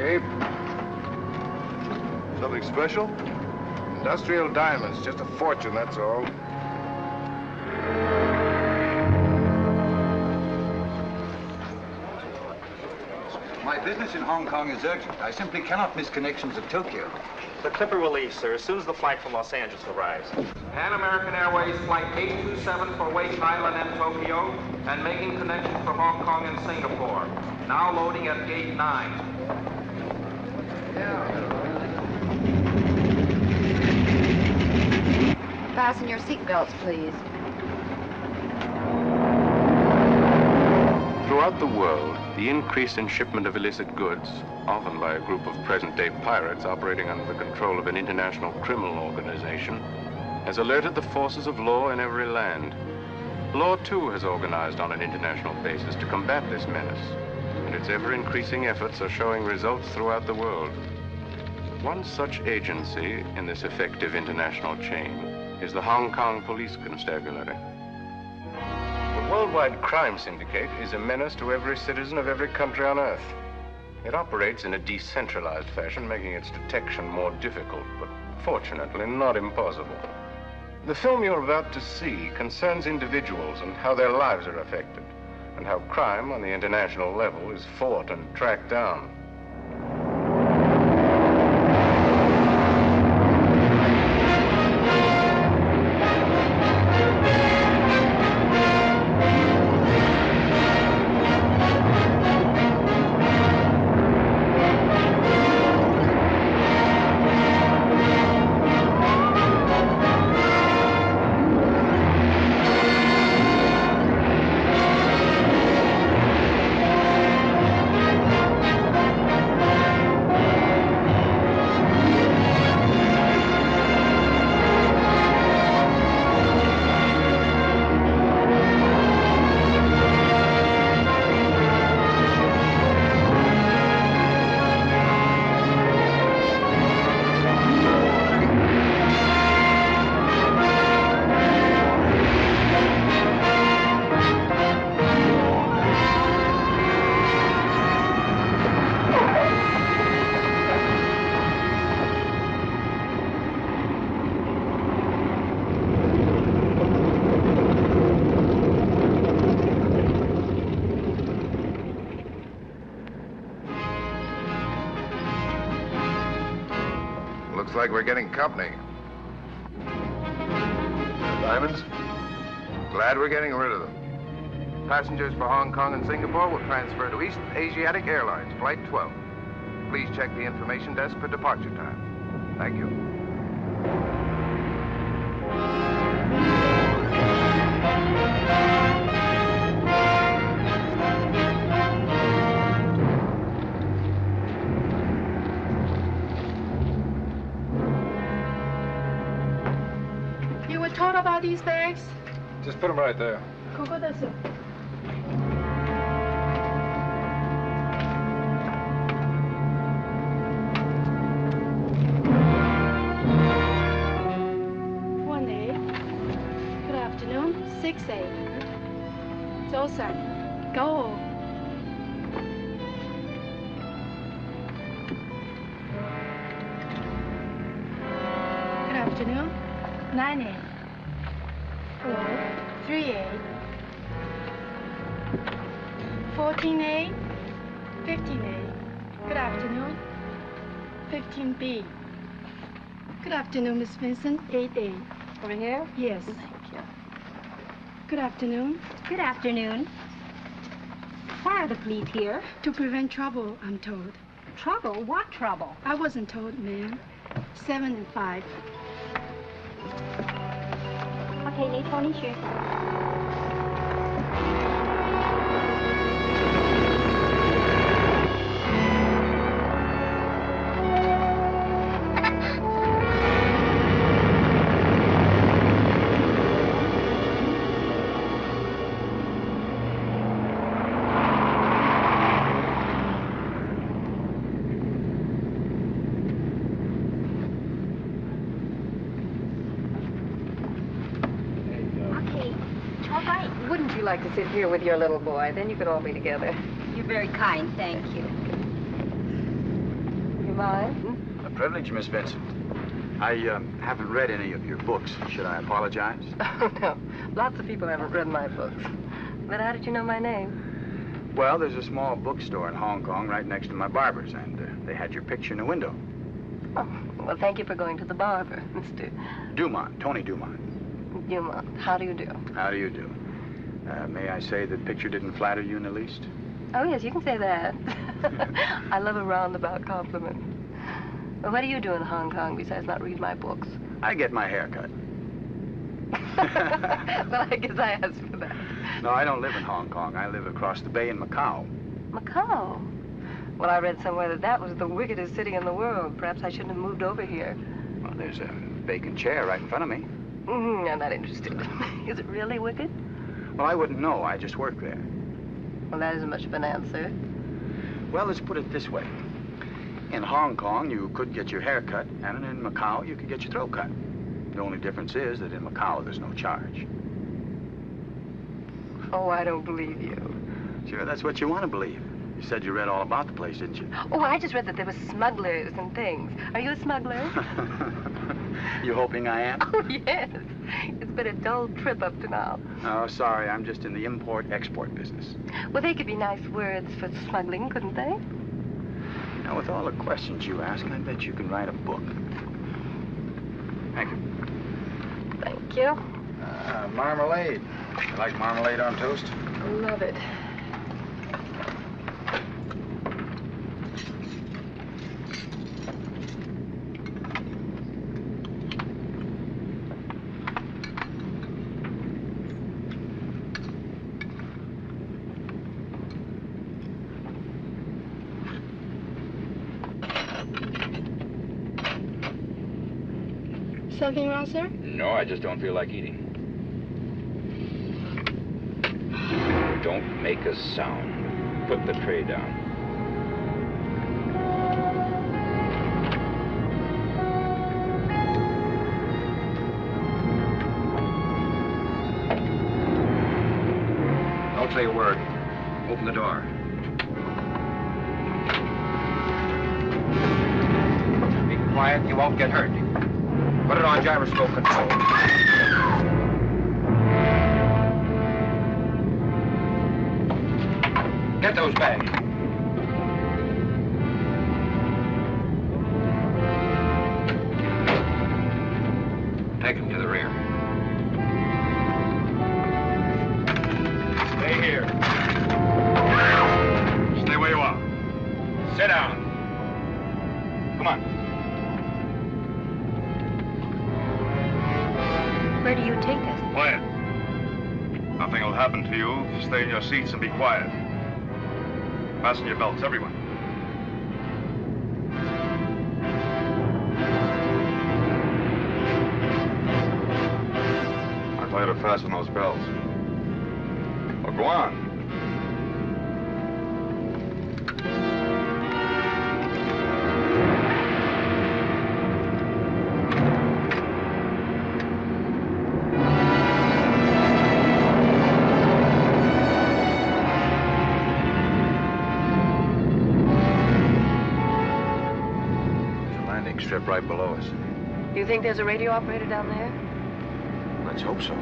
Okay. Something special? Industrial diamonds. Just a fortune, that's all. My business in Hong Kong is urgent. I simply cannot miss connections of Tokyo. The Clipper will leave, sir, as soon as the flight from Los Angeles arrives. Pan American Airways Flight 827 for Wake Island and Tokyo, and making connection for Hong Kong and Singapore. Now loading at gate 9. Fasten your seatbelts, please. Throughout the world, the increase in shipment of illicit goods, often by a group of present-day pirates operating under the control of an international criminal organization, has alerted the forces of law in every land. Law, too, has organized on an international basis to combat this menace, and its ever-increasing efforts are showing results throughout the world. One such agency in this effective international chain is the Hong Kong Police Constabulary. The worldwide crime syndicate is a menace to every citizen of every country on Earth. It operates in a decentralized fashion, making its detection more difficult, but fortunately not impossible. The film you're about to see concerns individuals and how their lives are affected, and how crime on the international level is fought and tracked down. Looks like we're getting company. Diamonds? Glad we're getting rid of them. Passengers for Hong Kong and Singapore will transfer to East Asiatic Airlines, Flight 12. Please check the information desk for departure time. Thank you. You were told about these bags? Just put them right there. ここです。Good afternoon. 6A. Zosan. Go. Good afternoon. 9A. 3A. 14A. 15A. Good afternoon. 15B. Good afternoon, Miss Vincent. 8A. Over here? Yes. Thank you. Good afternoon. Good afternoon. Why are the police here? To prevent trouble, I'm told. Trouble? What trouble? I wasn't told, ma'am. 7 and 5. Okay, 你从你学。Like to sit here with your little boy, then you could all be together. You're very kind, thank you. You mind? A privilege, Miss Vincent. I haven't read any of your books. Should I apologize? Oh, no. Lots of people haven't read my books. But how did you know my name? Well, there's a small bookstore in Hong Kong right next to my barber's, and they had your picture in the window. Oh, well, thank you for going to the barber, Mr. Dumont, Tony Dumont. Dumont. How do you do? How do you do? May I say the picture didn't flatter you in the least? Oh, yes, you can say that. I love a roundabout compliment. Well, what do you do in Hong Kong besides not read my books? I get my hair cut. Well, I guess I asked for that. No, I don't live in Hong Kong. I live across the bay in Macau. Macau? Well, I read somewhere that was the wickedest city in the world. Perhaps I shouldn't have moved over here. Well, there's a vacant chair right in front of me. I'm not interested. Is it really wicked? Well, I wouldn't know. I just work there. Well, that isn't much of an answer. Well, let's put it this way. In Hong Kong, you could get your hair cut, and in Macau, you could get your throat cut. The only difference is that in Macau, there's no charge. Oh, I don't believe you. Sure, that's what you want to believe. You said you read all about the place, didn't you? Oh, I just read that there were smugglers and things. Are you a smuggler? You hoping I am? Oh, yes. It's been a dull trip up to now. Oh, sorry, I'm just in the import-export business. Well, they could be nice words for smuggling, couldn't they? Now, with all the questions you ask, I bet you can write a book. Thank you. Thank you. Marmalade. You like marmalade on toast? I love it. Something wrong, sir? No, I just don't feel like eating. Don't make a sound. Put the tray down. Don't say a word. Open the door. Be quiet, you won't get hurt. Put it on gyroscope control. Get those bags. Take them to the rear. Stay here. Stay where you are. Sit down. Come on. Where do you take us? Quiet. Nothing will happen to you. Stay in your seats and be quiet. Fasten your belts, everyone. I'll tell you to fasten those belts. Well, go on. Strip right below us. You think there's a radio operator down there? Let's hope so.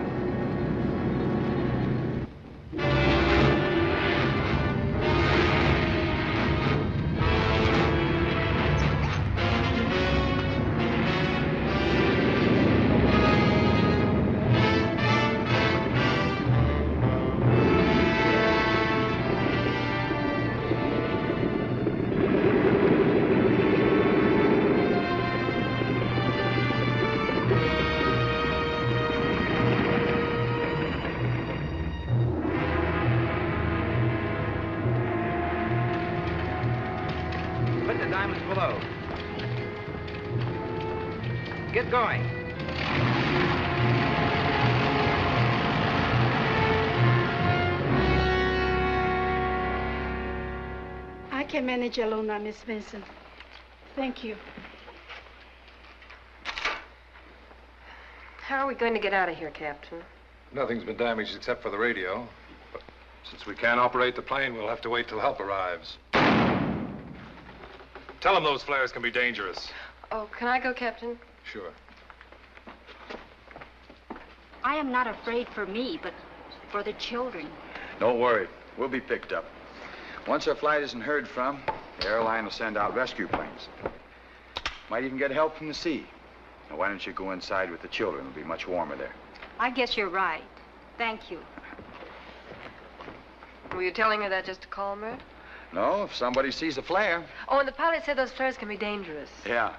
Get going. I can manage alone now, Miss Vincent. Thank you. How are we going to get out of here, Captain? Nothing's been damaged except for the radio. But since we can't operate the plane, we'll have to wait till help arrives. Tell them those flares can be dangerous. Oh, can I go, Captain? Sure. I am not afraid for me, but for the children. Don't worry. We'll be picked up. Once our flight isn't heard from, the airline will send out rescue planes. Might even get help from the sea. Now, why don't you go inside with the children? It'll be much warmer there. I guess you're right. Thank you. Were you telling her that just to calm her? No, if somebody sees a flare. Oh, and the pilot said those flares can be dangerous. Yeah.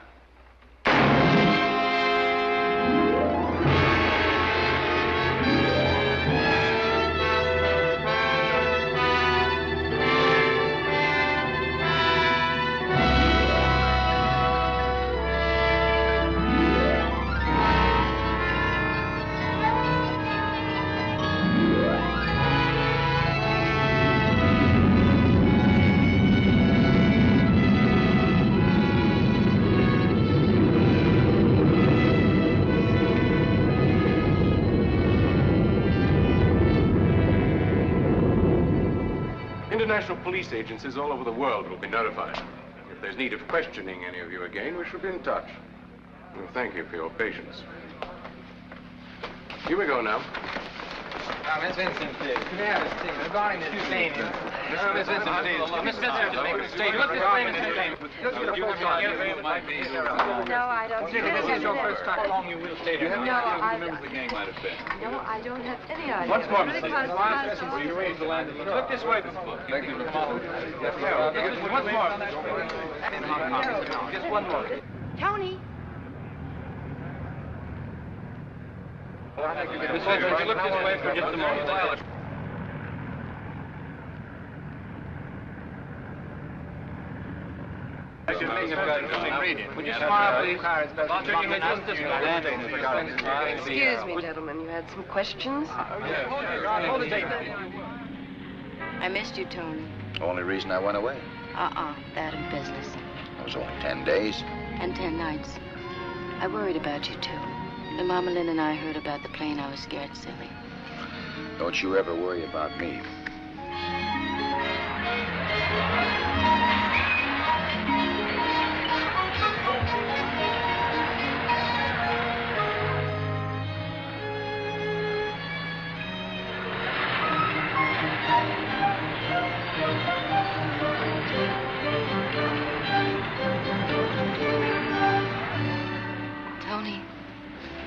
International police agencies all over the world will be notified. If there's need of questioning any of you again, we shall be in touch. Well, thank you for your patience. Here we go now. Miss Vincent, please. Can we have a seat? Regarding the stain. Miss Vincent, please. Miss Vincent, make a statement. Look this way, Miss Vincent. You have No, I don't. This is your first time. How long you will stay here? No, I Members of the gang might have been. No, I don't have any idea. Once more, Really Miss Vincent. You raised the land. Look this way. Thank you. Once more. Just one more. Tony. Miss Vincent, look this way for just a moment. Would you smile, please? Excuse me, gentlemen. You had some questions? Hold the tape. I missed you, Tony. Only reason I went away. That and business. It was only 10 days. And 10 nights. I worried about you, too. When Mama Lynn and I heard about the plane, I was scared silly. Don't you ever worry about me.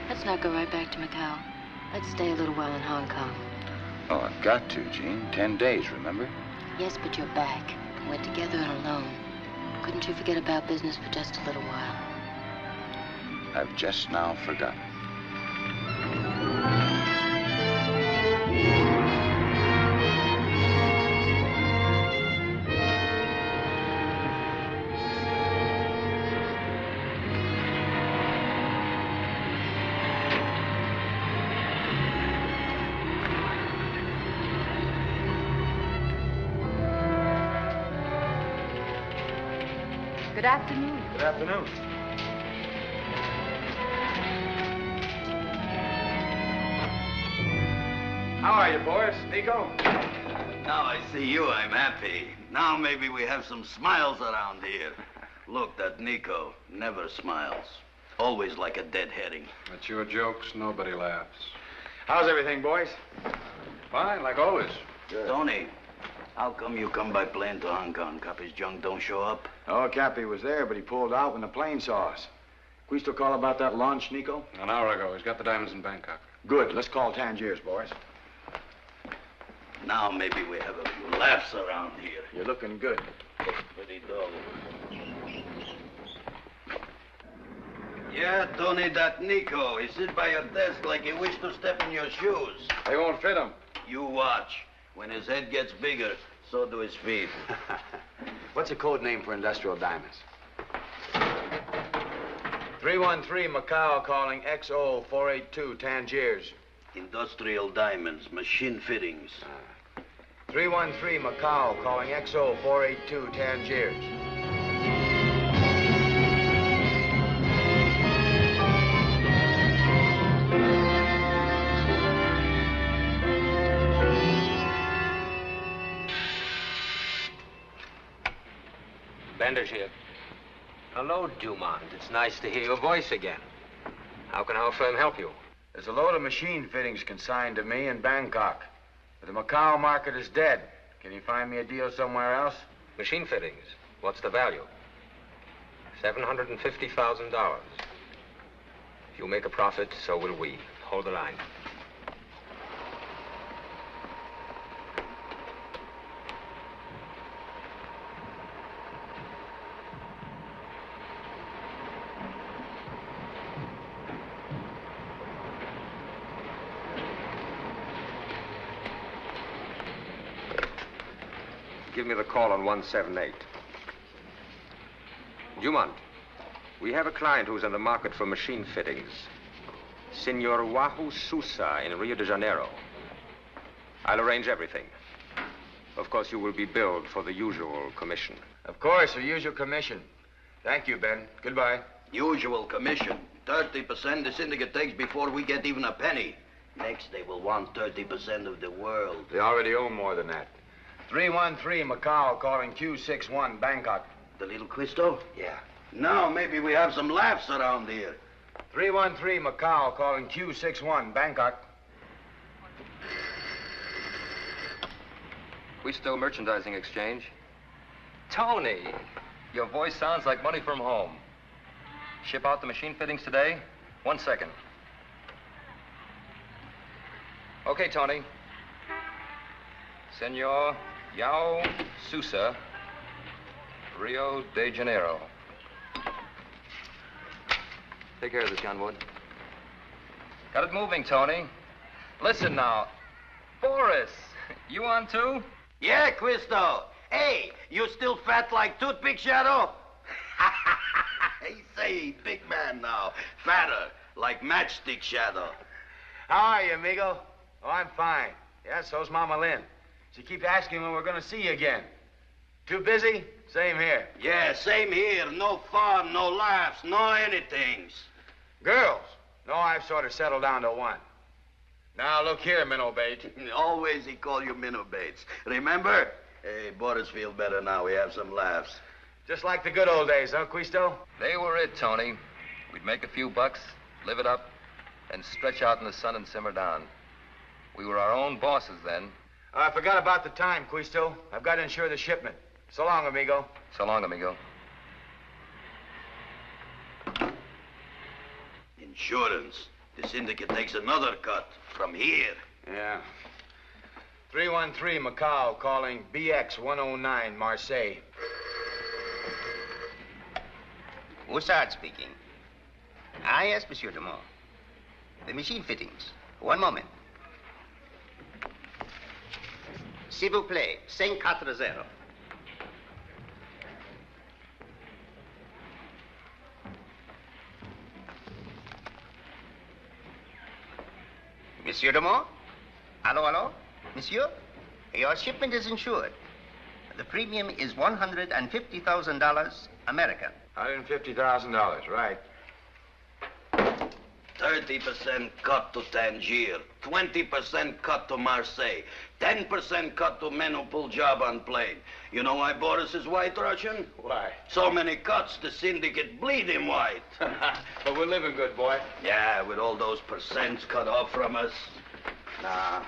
Let's not go right back to Macau. Let's stay a little while in Hong Kong. Oh, I've got to, Jean. 10 days, remember? Yes, but you're back. We're together and alone. Couldn't you forget about business for just a little while? I've just now forgotten. Good afternoon. Good afternoon. How are you, boys? Nico? Now I see you, I'm happy. Now maybe we have some smiles around here. Look, that Nico never smiles. Always like a dead herring. At your jokes, nobody laughs. How's everything, boys? Fine, like always. Good. Tony, how come you come by plane to Hong Kong? Cappy's junk don't show up? Oh, Cappy was there, but he pulled out when the plane saw us. We still call about that launch, Nico? An hour ago. He's got the diamonds in Bangkok. Good. Let's call Tangiers, boys. Now maybe we have a few laughs around here. You're looking good. Pretty dull. Yeah, Tony, that Nico. He sits by your desk like he wished to step in your shoes. They won't fit him. You watch. When his head gets bigger, so do his feet. What's the code name for industrial diamonds? 313 Macau calling XO 482 Tangiers. Industrial diamonds, machine fittings. 313 Macau calling XO 482 Tangiers. Bender's here. Hello, Dumont. It's nice to hear your voice again. How can our firm help you? There's a load of machine fittings consigned to me in Bangkok. But the Macau market is dead. Can you find me a deal somewhere else? Machine fittings. What's the value? $750,000. If you make a profit, so will we. Hold the line. Give me the call on 178. Dumont, we have a client who's in the market for machine fittings. Senor Wahoo Sousa in Rio de Janeiro. I'll arrange everything. Of course, you will be billed for the usual commission. Of course, the usual commission. Thank you, Ben. Goodbye. Usual commission. 30% the syndicate takes before we get even a penny. Next, they will want 30% of the world. They already own more than that. 313 Macau calling Q61 Bangkok. The little Cristo? Yeah. Now maybe we have some laughs around here. 313 Macau calling Q61 Bangkok. We still merchandising exchange. Tony, your voice sounds like money from home. Ship out the machine fittings today? 1 second. Okay, Tony. Senor Yao Sousa, Rio de Janeiro. Take care of this, John Wood. Got it moving, Tony. Listen now. Boris, you on too? Yeah, Cristo. Hey, you still fat like Toothpick Shadow? Hey, say, big man now. Fatter, like Matchstick Shadow. How are you, amigo? Oh, I'm fine. Yeah, so's Mama Lynn. She keeps asking when we're going to see you again. Too busy? Same here. Yeah, same here. No fun, no laughs, no anythings. Girls? No, I've sort of settled down to one. Now, look here, Minnow Bait. Always he call you Minnow Baits. Remember? Hey, Boris feel better now. We have some laughs. Just like the good old days, huh, Quisto? They were it, Tony. We'd make a few bucks, live it up, and stretch out in the sun and simmer down. We were our own bosses then. I forgot about the time, Quisto. I've got to insure the shipment. So long, amigo. So long, amigo. Insurance. The syndicate takes another cut from here. Yeah. 313 Macau calling BX 109 Marseille. Moussard speaking. Ah, yes, Monsieur Dumont. The machine fittings. 1 moment. S'il vous plaît, 540. Monsieur Dumont? Hello? Monsieur? Your shipment is insured. The premium is $150,000 American. $150,000, right. 30% cut to Tangier, 20% cut to Marseille, 10% cut to men who pull job on plane. You know why Boris is white Russian? Why? So many cuts, the syndicate bleed him white. But we're living good, boy. Yeah, with all those percents cut off from us. Nah,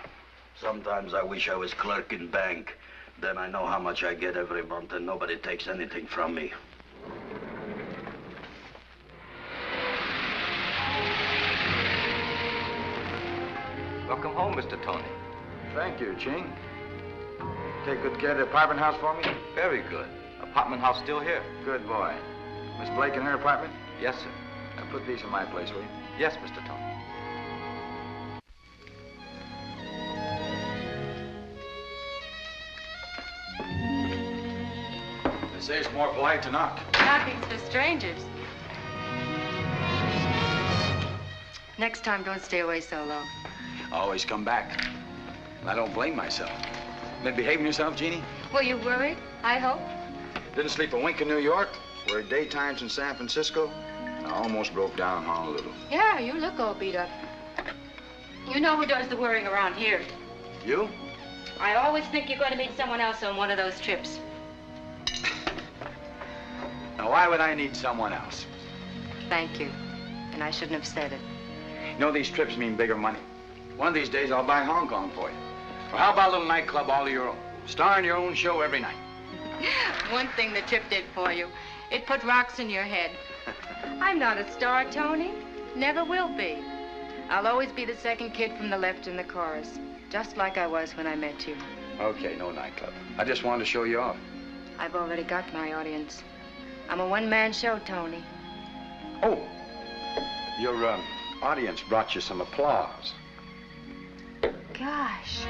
sometimes I wish I was clerk in bank. Then I know how much I get every month and nobody takes anything from me. Welcome home, Mr. Tony. Thank you, Ching. Take good care of the apartment house for me? Very good. Apartment house still here? Good boy. Miss Blake in her apartment? Yes, sir. Now put these in my place, will you? Yes, Mr. Tony. They say it's more polite to knock. Knocking's for strangers. Next time, don't stay away so long. Always come back. I don't blame myself. Been behaving yourself, Jeannie? Were you worried? I hope. Didn't sleep a wink in New York. Worked daytimes in San Francisco. I almost broke down in Honolulu. Yeah, you look all beat up. You know who does the worrying around here. You? I always think you're going to meet someone else on one of those trips. Now, Why would I need someone else? Thank you. And I shouldn't have said it. You know, these trips mean bigger money. One of these days, I'll buy Hong Kong for you. Or how about a little nightclub all of your own? Star in your own show every night. One thing the trip did for you, it put rocks in your head. I'm not a star, Tony. Never will be. I'll always be the second kid from the left in the chorus, just like I was when I met you. Okay, no nightclub. I just wanted to show you off. I've already got my audience. I'm a one-man show, Tony. Oh, your audience brought you some applause. Gosh,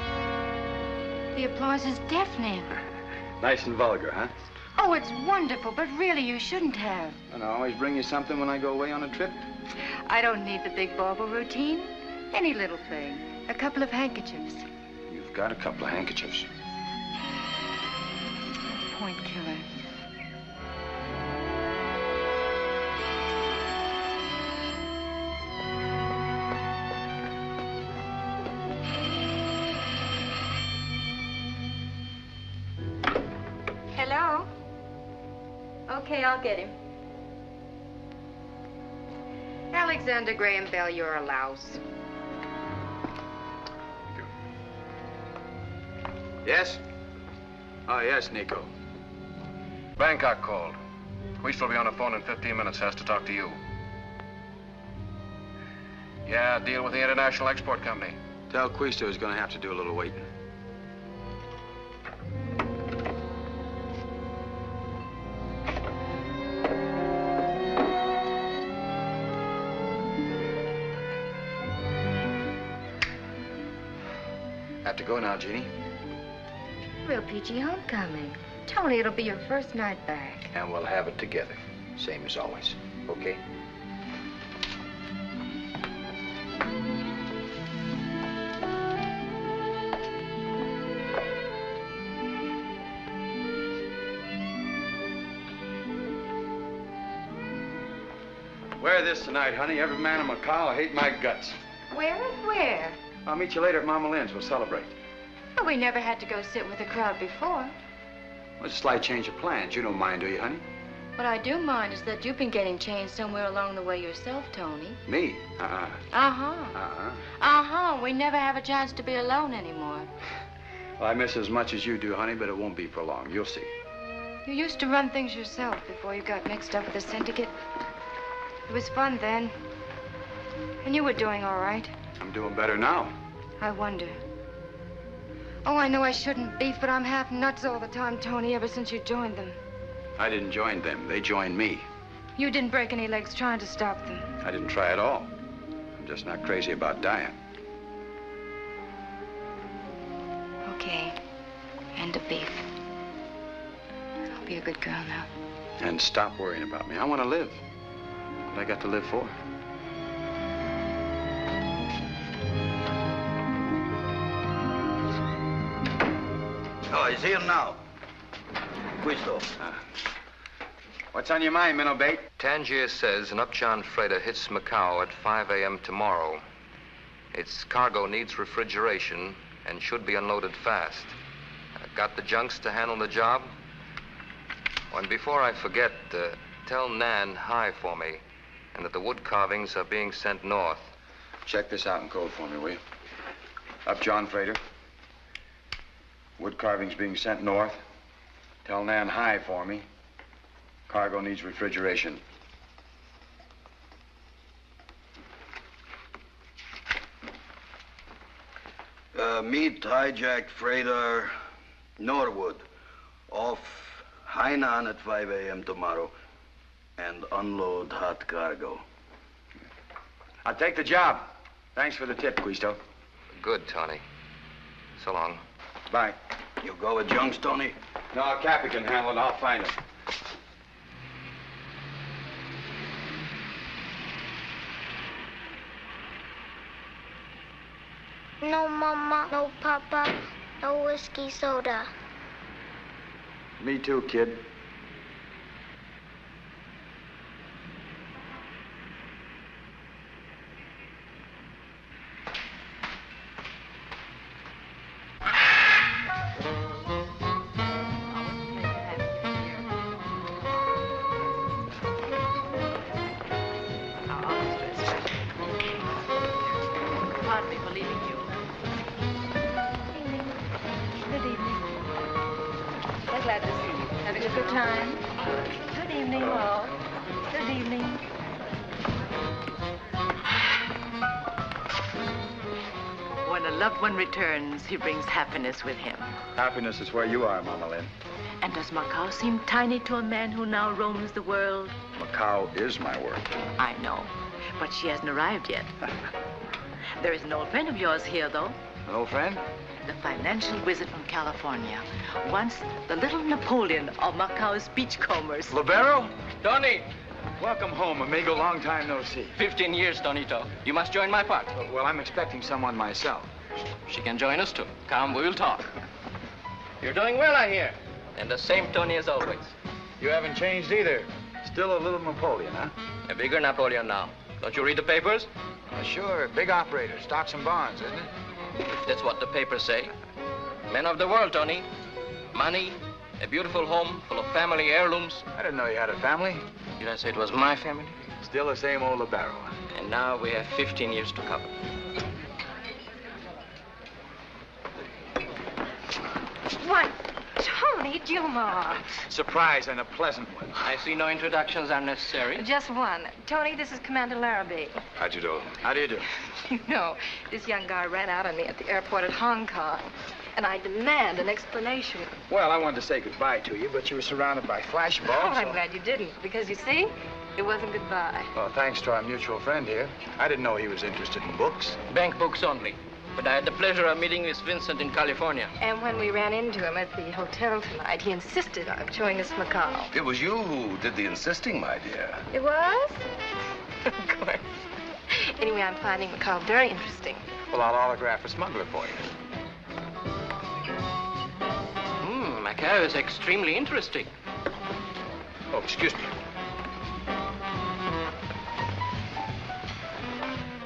the applause is deafening. Nice and vulgar, huh? Oh, it's wonderful, but really you shouldn't have. And I always bring you something when I go away on a trip. I don't need the big bauble routine. Any little thing. A couple of handkerchiefs. You've got a couple of handkerchiefs. Point killer. Hello? Okay, I'll get him. Alexander Graham Bell, you're a louse. Yes? Oh, yes, Nico. Bangkok called. Queest will be on the phone in 15 minutes. Has to talk to you. Yeah, deal with the International Export Company. Tell Quisto he's going to have to do a little waiting. Have to go now, Jeannie. Real peachy homecoming. Tony, it'll be your first night back. And we'll have it together. Same as always. Okay? Wear this tonight, honey. Every man in Macau will hate my guts. Wear it where? I'll meet you later at Mama Lynn's. We'll celebrate. Well, we never had to go sit with a crowd before. Well, it's a slight change of plans. You don't mind, do you, honey? What I do mind is that you've been getting changed somewhere along the way yourself, Tony. Me? Uh-uh. Uh-huh. Uh-uh. Uh-huh. We never have a chance to be alone anymore. Well, I miss as much as you do, honey, but it won't be for long. You'll see. You used to run things yourself before you got mixed up with the syndicate. It was fun then. And you were doing all right. I'm doing better now. I wonder. Oh, I know I shouldn't beef, but I'm half nuts all the time, Tony, ever since you joined them. I didn't join them. They joined me. You didn't break any legs trying to stop them. I didn't try at all. I'm just not crazy about dying. Okay. End of beef. I'll be a good girl now. And stop worrying about me. I want to live. What I got to live for? Oh, he's here now. Quisto. What's on your mind, Minnow Bait? Tangier says an Upjohn freighter hits Macau at 5 a.m. tomorrow. Its cargo needs refrigeration and should be unloaded fast. Got the junks to handle the job? Oh, and before I forget, tell Nan hi for me, and that the wood carvings are being sent north. Check this out in code for me, will you? Upjohn freighter. Wood carvings being sent north. Tell Nan hi for me. Cargo needs refrigeration. Meet hijacked freighter Norwood off Hainan at 5 a.m. tomorrow and unload hot cargo. I'll take the job. Thanks for the tip, Quisto. Good, Tony. So long. Bye. You go with junks, Tony? No, Cappy can handle it. I'll find him. No Mama, no Papa, no whiskey soda. Me too, kid. a good time? Good evening, all. Good evening. When a loved one returns, he brings happiness with him. Happiness is where you are, Mama Lynn. And does Macau seem tiny to a man who now roams the world? Macau is my world. I know, but she hasn't arrived yet. There is an old friend of yours here, though. An old friend? The financial wizard from California. Once the little Napoleon of Macau's beachcombers. Libero? Tony! Welcome home, amigo. Long time no see. 15 years, Tonito. You must join my party. Well, I'm expecting someone myself. She can join us, too. Come, we will talk. You're doing well, I hear. And the same Tony as always. You haven't changed either. Still a little Napoleon, huh? A bigger Napoleon now. Don't you read the papers? Sure. Big operator. Stocks and bonds, isn't it? That's what the papers say. Men of the world, Tony. Money, a beautiful home full of family heirlooms. I didn't know you had a family. Did I say it was my family? Still the same old Libero. And now we have 15 years to cover. Why, Tony Dumont. Surprise and a pleasant one. I see no introductions are necessary. Just one. Tony, this is Commander Larrabee. How'd you do? How do you do? You know, this young guy ran out on me at the airport at Hong Kong, and I demand an explanation. Well, I wanted to say goodbye to you, but you were surrounded by flashbulbs. Oh, I'm glad you didn't, because you see, it wasn't goodbye. Well, thanks to our mutual friend here. I didn't know he was interested in books. Bank books only. But I had the pleasure of meeting Miss Vincent in California. And when we ran into him at the hotel tonight, he insisted on showing us Macau. It was you who did the insisting, my dear. It was? Of course. Anyway, I'm finding Macau very interesting. Well, I'll autograph a smuggler for you. Macau is extremely interesting. Oh, excuse me.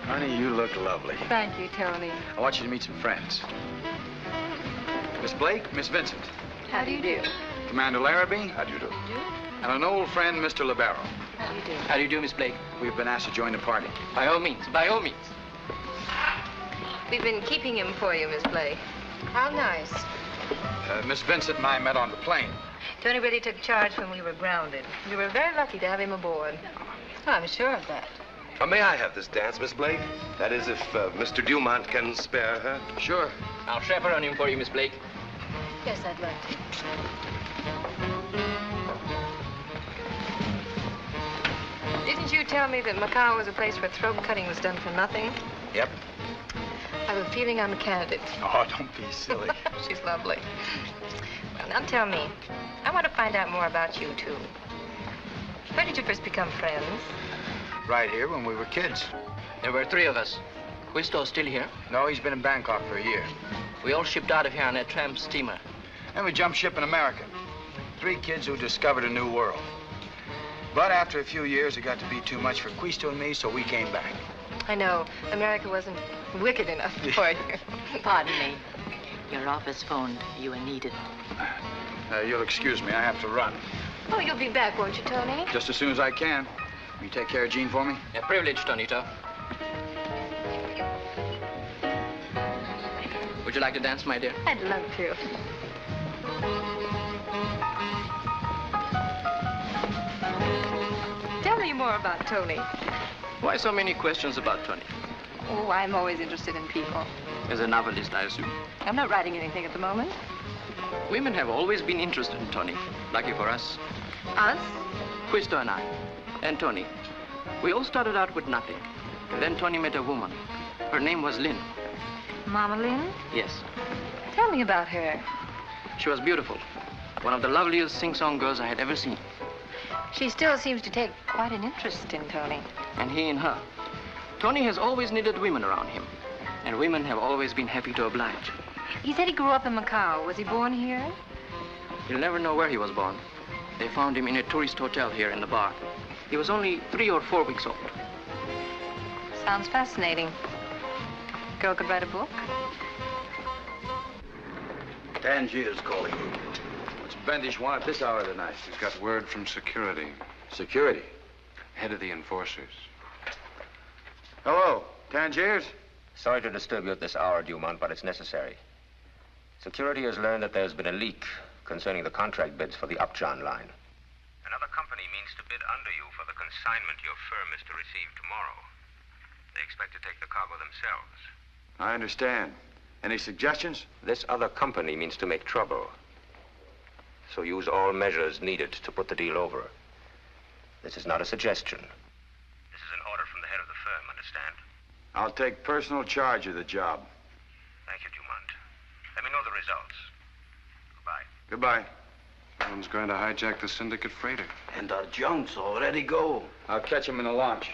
Honey, you look lovely. Thank you, Tony. I want you to meet some friends. Miss Blake, Miss Vincent. How do you do? Commander Larrabee. How do you do? And an old friend, Mr. Libero. How do you do? How do you do, Miss Blake? We've been asked to join the party. By all means, by all means. We've been keeping him for you, Miss Blake. How nice. Miss Vincent and I met on the plane. Tony really took charge when we were grounded. We were very lucky to have him aboard. Oh, I'm sure of that. May I have this dance, Miss Blake? That is, if Mr. Dumont can spare her. Sure. I'll chaperone him for you, Miss Blake. Yes, I'd like to. Didn't you tell me that Macau was a place where throat cutting was done for nothing? Yep. I have a feeling I'm a candidate. Oh, don't be silly. She's lovely. Well, now tell me. I want to find out more about you, too. Where did you first become friends? Right here when we were kids. There were 3 of us. Quisto's still here? No, he's been in Bangkok for a year. We all shipped out of here on that tramp steamer. And we jumped ship in America. 3 kids who discovered a new world. But after a few years, it got to be too much for Quisto and me, so we came back. I know. America wasn't wicked enough for you. Pardon me. Your office phoned. You are needed. You'll excuse me. I have to run. Oh, you'll be back, won't you, Tony? Just as soon as I can. Will you take care of Jean for me? A privilege, Tonito. Would you like to dance, my dear? I'd love to. Tell me more about Tony. Why so many questions about Tony? Oh, I'm always interested in people. As a novelist, I assume. I'm not writing anything at the moment. Women have always been interested in Tony. Lucky for us. Us? Quisto and I. And Tony. We all started out with nothing. Then Tony met a woman. Her name was Lynn. Mama Lynn? Yes. Tell me about her. She was beautiful. One of the loveliest sing-song girls I had ever seen. She still seems to take quite an interest in Tony. And he in her. Tony has always needed women around him. And women have always been happy to oblige. He said he grew up in Macau. Was he born here? You'll never know where he was born. They found him in a tourist hotel here in the bar. He was only 3 or 4 weeks old. Sounds fascinating. Girl could write a book. Tangier's calling you. What's Bendish want at this hour of the night? He's got word from security. Security? Head of the enforcers. Hello, Tangiers? Sorry to disturb you at this hour, Dumont, but it's necessary. Security has learned that there's been a leak concerning the contract bids for the Upjohn line. Another company means to bid under you for the consignment your firm is to receive tomorrow. They expect to take the cargo themselves. I understand. Any suggestions? This other company means to make trouble. So use all measures needed to put the deal over. This is not a suggestion. This is an order from the head of the firm, understand? I'll take personal charge of the job. Thank you, Dumont. Let me know the results. Goodbye. Goodbye. Someone's going to hijack the syndicate freighter. And our junks already go. I'll catch him in the launch.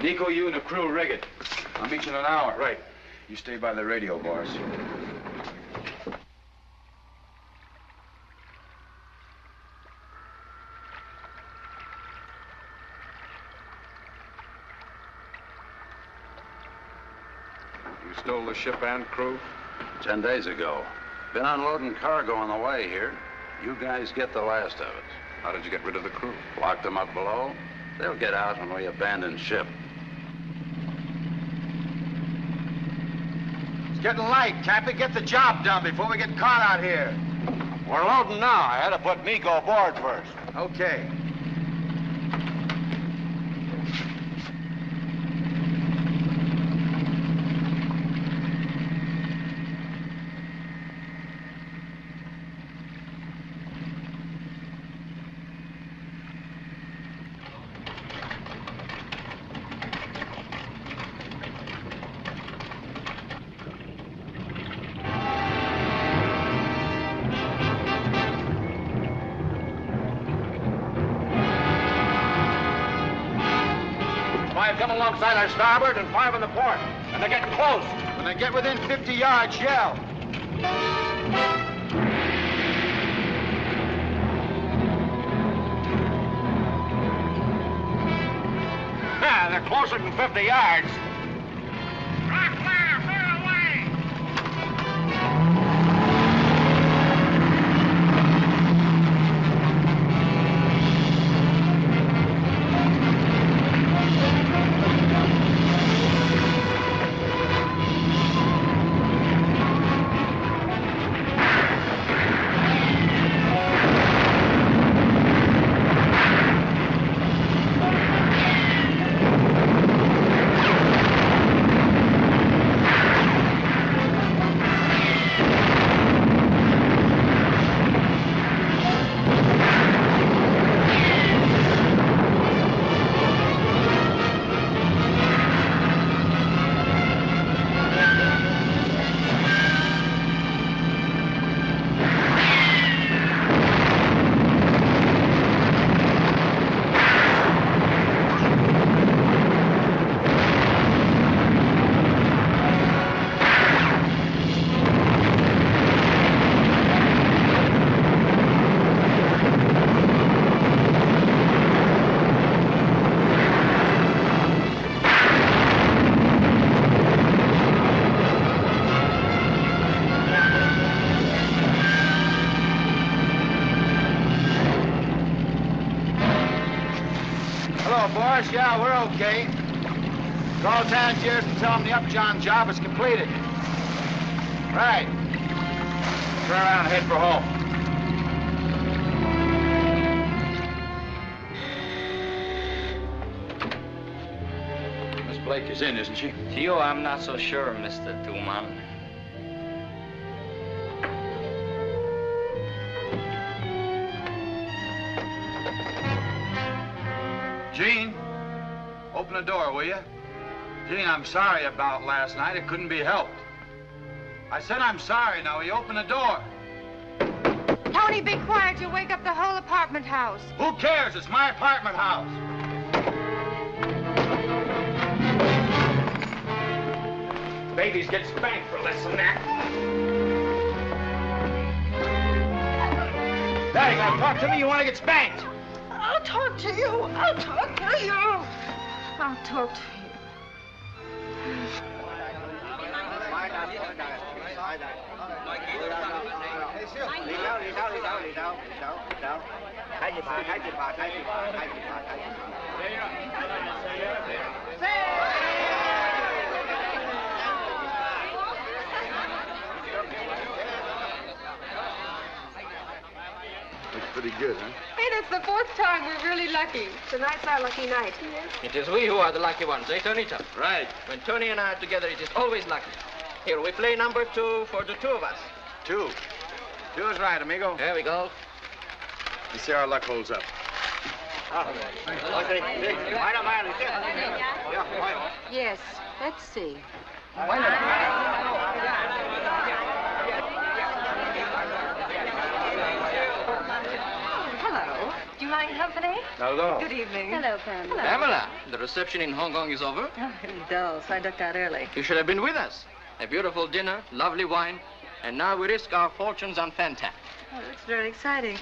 Nico, you and the crew rig it. I'll meet you in an hour. Right. You stay by the radio, Boris. You stole the ship and crew? 10 days ago. Been unloading cargo on the way here. You guys get the last of it. How did you get rid of the crew? Locked them up below. They'll get out when we abandon ship. It's getting light, Captain. Get the job done before we get caught out here. We're loading now. I had to put Nico aboard first. Okay. Come alongside our starboard and 5 on the port. And they're getting close. When they get within 50 yards, yell. Yeah, they're closer than 50 yards. Rock clear, clear away! Boris, yeah, we're okay. Call Tangiers and tell them the Upjohn job is completed. Right. Turn around and head for home. Miss Blake is in, isn't she? To you, I'm not so sure, Mr. Dumont. Jean, open the door, will you? Jean, I'm sorry about last night. It couldn't be helped. I said I'm sorry. Now, will you open the door? Tony, be quiet. You'll wake up the whole apartment house. Who cares? It's my apartment house. Babies get spanked for less than that. Now, you gonna talk to me? You want to get spanked? I'll talk to you. I'll talk to you. I'll talk to you. pretty good, huh? Hey, that's the fourth time we're really lucky. Tonight's our lucky night. Yes. It is we who are the lucky ones, eh, Tonito? Right. When Tony and I are together, it is always lucky. Here, we play number 2 for the two of us. 2. 2 is right, amigo. There we go. Let's see how our luck holds up. Yes, let's see. Hello. Do you like company? Hello. Good evening. Hello, Pamela. Pamela, the reception in Hong Kong is over. Oh, really dull, so I ducked out early. You should have been with us. A beautiful dinner, lovely wine, and now we risk our fortunes on Fantan. Oh, that's very exciting.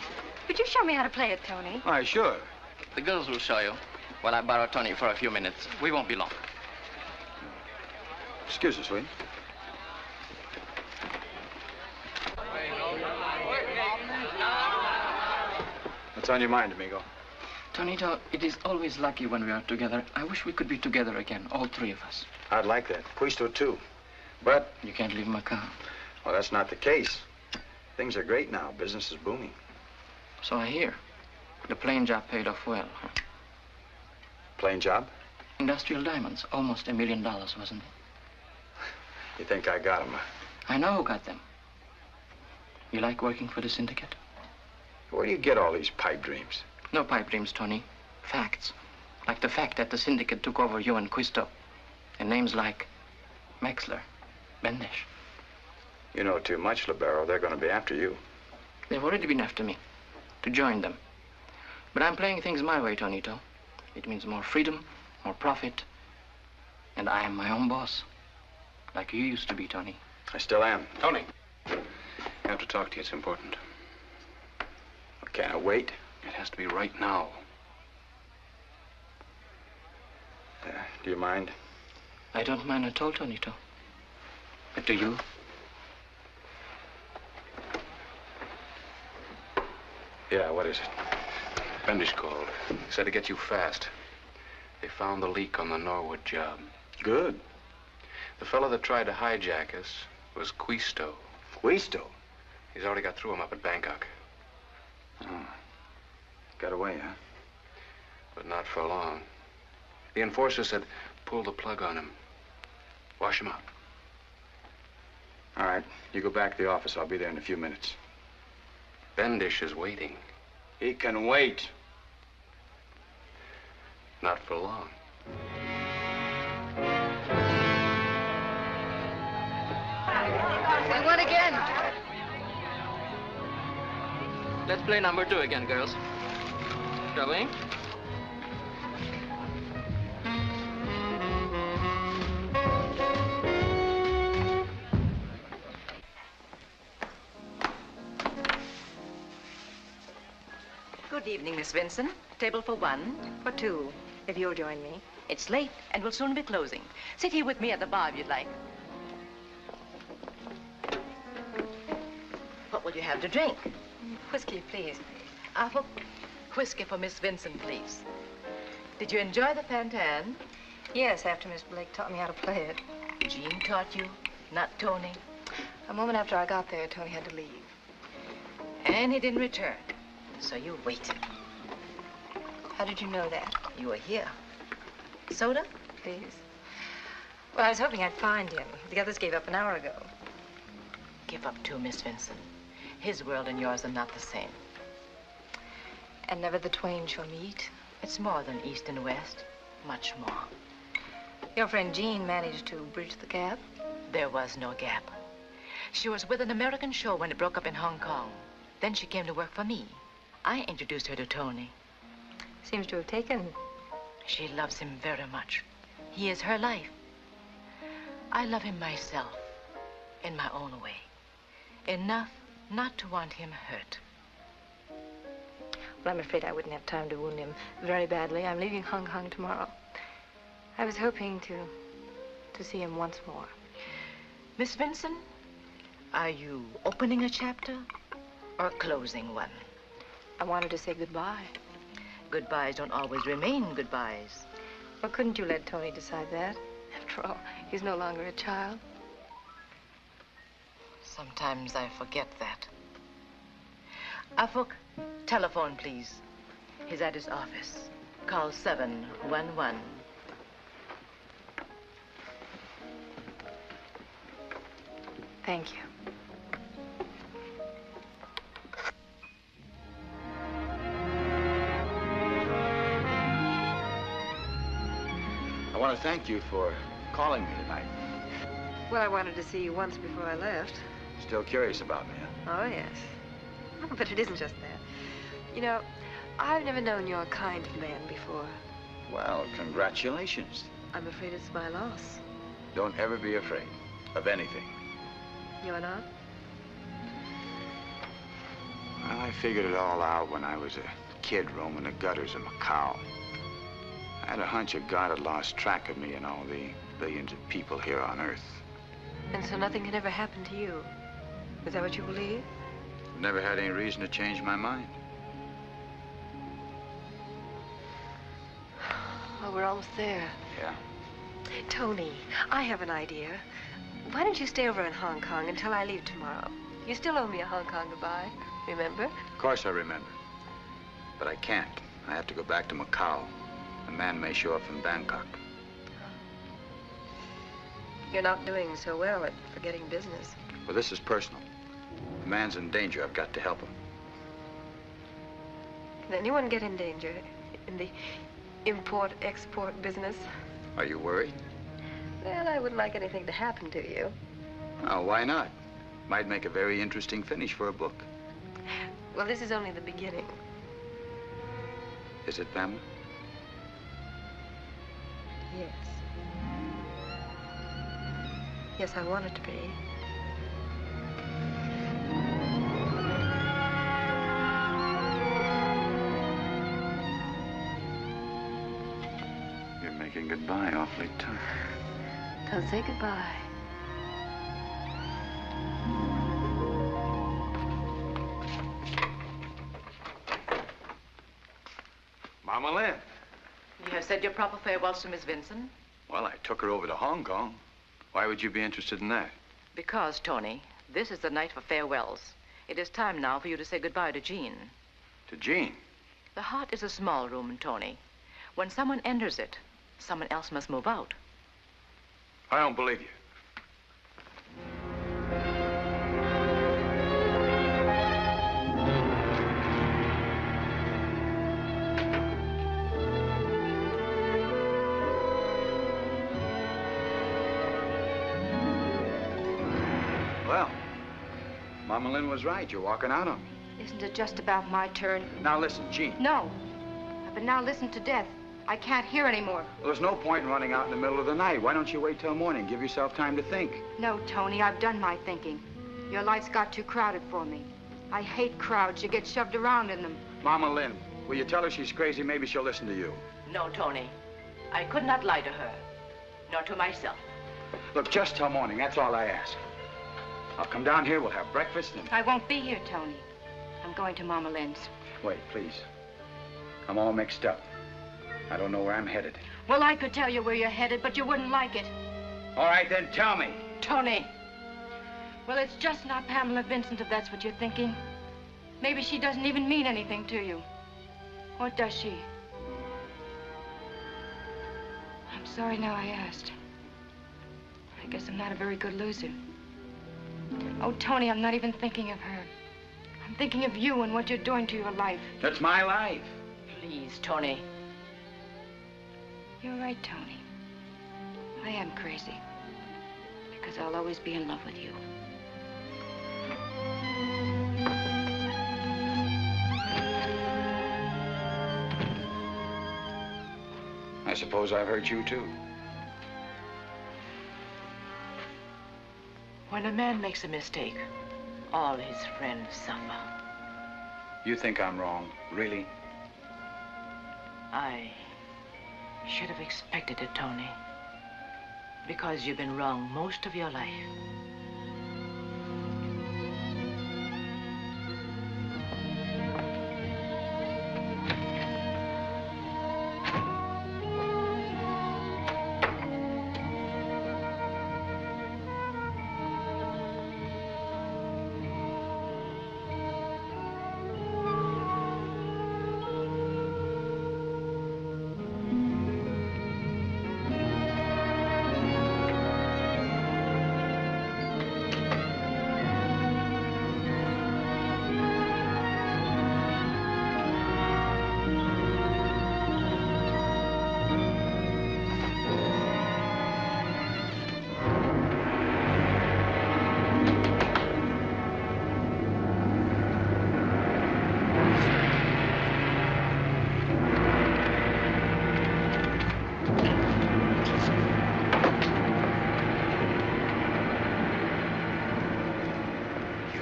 Could you show me how to play it, Tony? Why, sure. The girls will show you. While I borrow Tony for a few minutes. We won't be long. Excuse us, sweet. What's on your mind, amigo? Tonito, it is always lucky when we are together. I wish we could be together again, all three of us. I'd like that. Quisto, too. But... You can't leave Macau. Well, that's not the case. Things are great now. Business is booming. So I hear. The plane job paid off well, huh? Plane job? Industrial diamonds. Almost $1 million, wasn't it? You think I got them? I know who got them. You like working for the syndicate? Where do you get all these pipe dreams? No pipe dreams, Tony. Facts. Like the fact that the syndicate took over you and Quisto. And names like Mexler, Bendish. You know too much, Libero. They're going to be after you. They've already been after me. To join them. But I'm playing things my way, Tonito. It means more freedom, more profit. And I am my own boss. Like you used to be, Tony. I still am. Tony. I have to talk to you. It's important. Can't I wait? It has to be right now. Do you mind? I don't mind at all, Tonito. But do you? Yeah, what is it? Bendish called. He said to get you fast. They found the leak on the Norwood job. Good. The fellow that tried to hijack us was Quisto. Quisto? He's already got through him up at Bangkok. Oh. Got away, huh? But not for long. The enforcer said, pull the plug on him. Wash him out. All right. You go back to the office. I'll be there in a few minutes. Bendish is waiting. He can wait. Not for long. And what again? Let's play number 2 again, girls. Shall we? Good evening, Miss Vincent. Table for 1. For 2, if you'll join me. It's late, and we'll soon be closing. Sit here with me at the bar if you'd like. What will you have to drink? Whiskey, please. Whiskey for Miss Vincent, please. Did you enjoy the Fantan? Yes, after Miss Blake taught me how to play it. Jean taught you, not Tony. A moment after I got there, Tony had to leave. And he didn't return. So you waited. How did you know that? You were here. Soda? Please. Well, I was hoping I'd find him. The others gave up an hour ago. Give up too, Miss Vincent. His world and yours are not the same. And never the twain shall meet? It's more than east and west. Much more. Your friend Jean managed to bridge the gap? There was no gap. She was with an American show when it broke up in Hong Kong. Then she came to work for me. I introduced her to Tony. Seems to have taken. She loves him very much. He is her life. I love him myself, in my own way. Enough not to want him hurt. Well, I'm afraid I wouldn't have time to wound him very badly. I'm leaving Hong Kong tomorrow. I was hoping to see him once more. Miss Vincent, are you opening a chapter or closing one? I wanted to say goodbye. Goodbyes don't always remain goodbyes. Well, couldn't you let Tony decide that? After all, he's no longer a child. Sometimes I forget that. Afuk, telephone, please. He's at his office. Call 711. Thank you. I want to thank you for calling me tonight. Well, I wanted to see you once before I left. Still curious about me, huh? Oh, yes. But it isn't just that. You know, I've never known your kind of man before. Well, congratulations. I'm afraid it's my loss. Don't ever be afraid of anything. You're not? Well, I figured it all out when I was a kid roaming the gutters of Macau. I had a hunch that God had lost track of me and all the billions of people here on Earth. And so nothing can ever happen to you? Is that what you believe? I've never had any reason to change my mind. Well, we're almost there. Yeah? Tony, I have an idea. Why don't you stay over in Hong Kong until I leave tomorrow? You still owe me a Hong Kong goodbye, remember? Of course I remember. But I can't. I have to go back to Macau. A man may show up from Bangkok. You're not doing so well at forgetting business. Well, this is personal. The man's in danger. I've got to help him. Can anyone get in danger in the import-export business? Are you worried? Well, I wouldn't like anything to happen to you. Oh, why not? Might make a very interesting finish for a book. Well, this is only the beginning. Is it, Pamela? Yes. Yes, I want it to be. You're making goodbye awfully tough. Don't say goodbye. Mama Lynn. You have said your proper farewells to Miss Vincent? Well, I took her over to Hong Kong. Why would you be interested in that? Because, Tony, this is the night for farewells. It is time now for you to say goodbye to Jean. To Jean? The heart is a small room, Tony. When someone enters it, someone else must move out. I don't believe you. Well, Mama Lynn was right. You're walking out on me. Isn't it just about my turn? Now listen, Jean. No. But now listen to death. I can't hear anymore. Well, there's no point in running out in the middle of the night. Why don't you wait till morning? Give yourself time to think. No, Tony, I've done my thinking. Your life's got too crowded for me. I hate crowds. You get shoved around in them. Mama Lynn, will you tell her she's crazy? Maybe she'll listen to you. No, Tony. I could not lie to her, nor to myself. Look, just till morning. That's all I ask. I'll come down here. We'll have breakfast and... I won't be here, Tony. I'm going to Mama Lynn's. Wait, please. I'm all mixed up. I don't know where I'm headed. Well, I could tell you where you're headed, but you wouldn't like it. All right, then tell me. Tony. Well, it's just not Pamela Vincent, if that's what you're thinking. Maybe she doesn't even mean anything to you. Or does she? I'm sorry now I asked. I guess I'm not a very good loser. Oh, Tony, I'm not even thinking of her. I'm thinking of you and what you're doing to your life. That's my life. Please, Tony. You're right, Tony. I am crazy. Because I'll always be in love with you. I suppose I've hurt you, too. When a man makes a mistake, all his friends suffer. You think I'm wrong, really? I should have expected it, Tony. Because you've been wrong most of your life.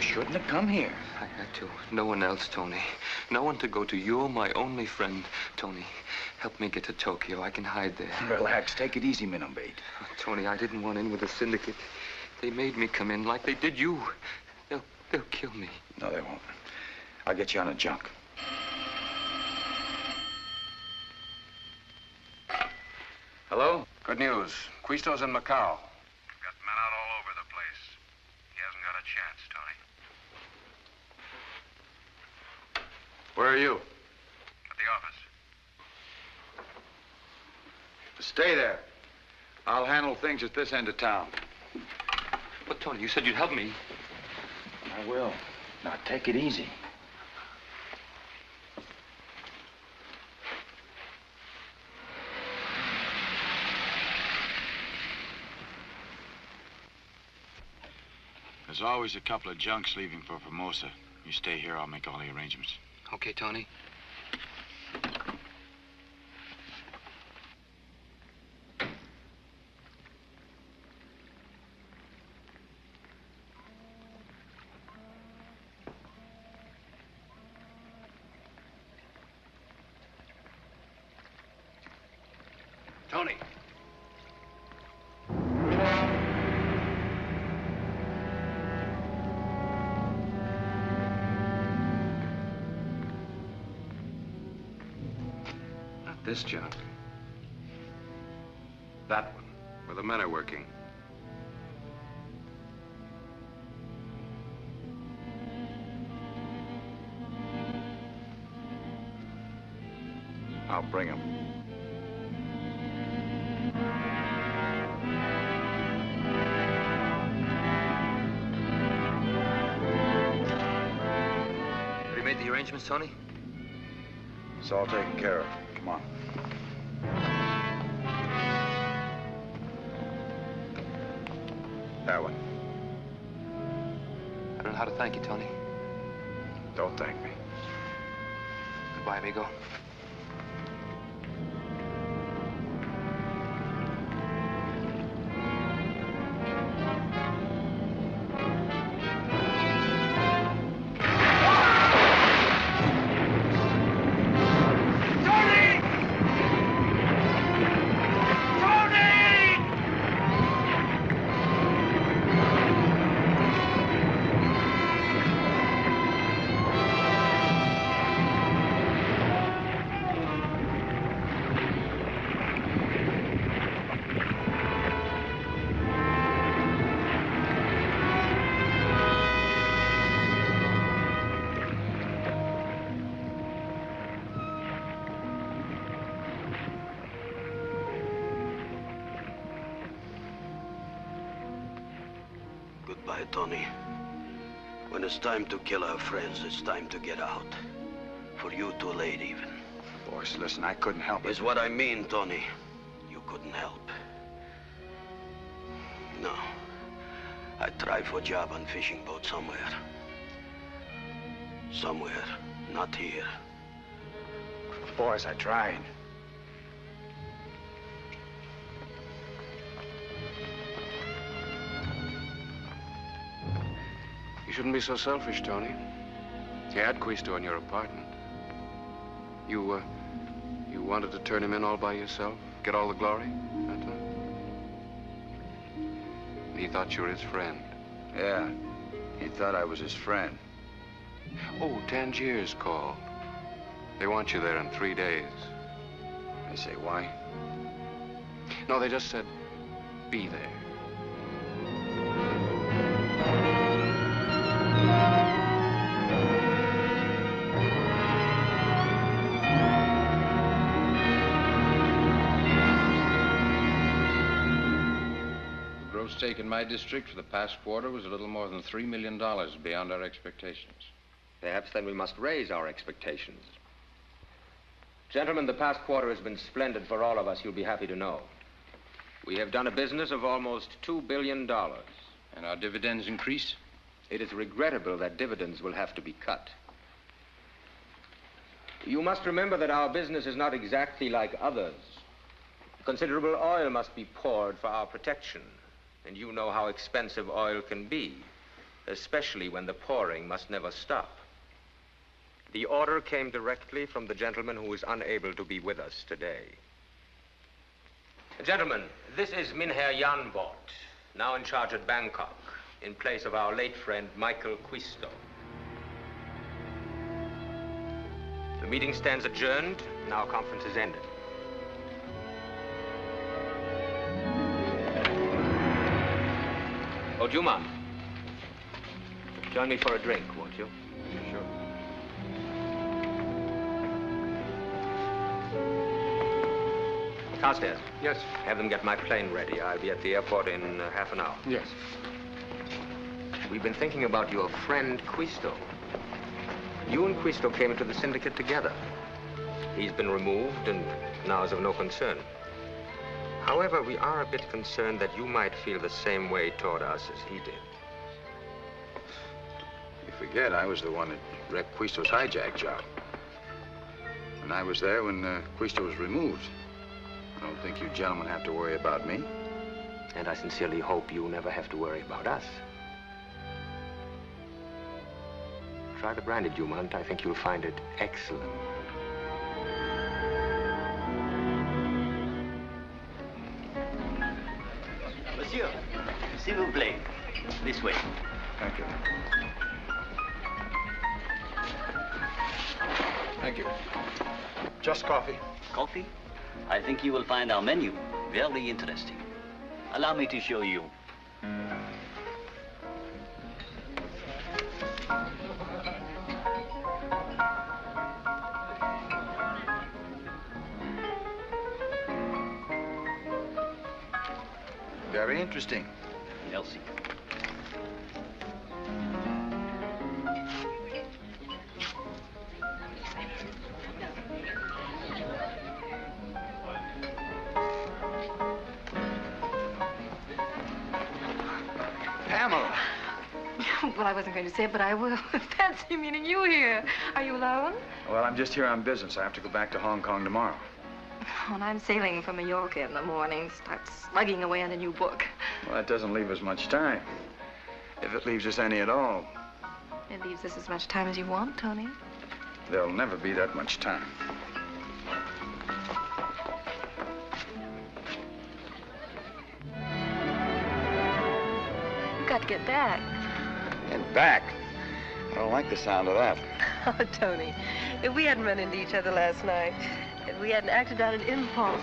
shouldn't have come here. I had to. No one else, Tony. No one to go to. You're my only friend. Tony, help me get to Tokyo. I can hide there. Relax. Take it easy, Minambate. Oh, Tony, I didn't want in with the syndicate. They made me come in like they did you. They'll kill me. No, they won't. I'll get you on a junk. Hello? Good news. Quisto's in Macau. Got men out all over the place. He hasn't got a chance, Tony. Where are you? At the office. Stay there. I'll handle things at this end of town. But, Tony, you said you'd help me. I will. Now, take it easy. There's always a couple of junks leaving for Formosa. You stay here, I'll make all the arrangements. Okay, Tony. Tony. Not this junk. That one, where the men are working. I'll bring him. Have you made the arrangements, Tony? It's all taken care of. Come on. That one. I don't know how to thank you, Tony. Don't thank me. Goodbye, amigo. Goodbye, Tony. When it's time to kill our friends, it's time to get out. For you, too late, even. Boys, listen, I couldn't help it. It's what I mean, Tony. You couldn't help. No. I tried for a job on fishing boat somewhere. Somewhere, not here. Boys, I tried. You shouldn't be so selfish, Tony. You had Quisto in your apartment. You wanted to turn him in all by yourself? Get all the glory? That time? He thought you were his friend. Yeah, he thought I was his friend. Oh, Tangier's called. They want you there in 3 days. They say why? No, they just said, be there. The stake in my district for the past quarter was a little more than $3 million beyond our expectations. Perhaps then we must raise our expectations. Gentlemen, the past quarter has been splendid for all of us, you'll be happy to know. We have done a business of almost $2 billion. And our dividends increase? It is regrettable that dividends will have to be cut. You must remember that our business is not exactly like others. Considerable oil must be poured for our protection. And you know how expensive oil can be. especially when the pouring must never stop. The order came directly from the gentleman who is unable to be with us today. Gentlemen, this is Minher Janbort, now in charge at Bangkok, in place of our late friend, Michael Quisto. The meeting stands adjourned, and our conference is ended. Oh, Dumont, join me for a drink, won't you? Sure. Carstairs. Yes. Have them get my plane ready. I'll be at the airport in half an hour. Yes. We've been thinking about your friend Quisto. You and Quisto came into the syndicate together. He's been removed and now is of no concern. However, we are a bit concerned that you might feel the same way toward us as he did. You forget I was the one that wrecked Quisto's hijack job. And I was there when Quisto was removed. I don't think you gentlemen have to worry about me. And I sincerely hope you never have to worry about us. Try the brandy, Dumont. I think you'll find it excellent. Monsieur, s'il vous plaît. This way. Thank you. Thank you. Just coffee. Coffee? I think you will find our menu very interesting. Allow me to show you. Very interesting. Merci. Pamela. Well, I wasn't going to say it, but I will. Fancy meeting you here. Are you alone? Well, I'm just here on business. I have to go back to Hong Kong tomorrow. Well, I'm sailing for Mallorca in the morning. Start slugging away on a new book. Well, that doesn't leave us much time. If it leaves us any at all. It leaves us as much time as you want, Tony. There'll never be that much time. You've got to get back. And back? I don't like the sound of that. Oh, Tony, if we hadn't run into each other last night, if we hadn't acted on an impulse.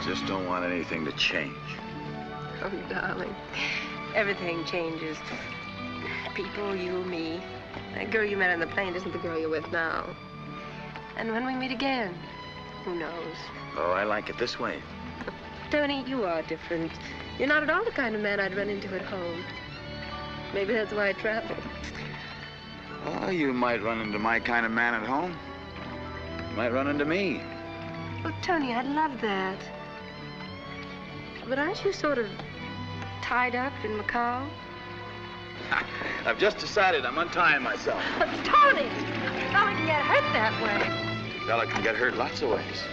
Just don't want anything to change. Oh, darling, everything changes. People, you, me. That girl you met on the plane isn't the girl you're with now. And when we meet again, who knows? Oh, I like it this way. Tony, you are different. You're not at all the kind of man I'd run into at home. Maybe that's why I travel. Oh, you might run into my kind of man at home. You might run into me. Oh, Tony, I'd love that. But aren't you sort of tied up in Macau? I've just decided I'm untying myself. Tony! A fella can get hurt that way. A fella can get hurt lots of ways.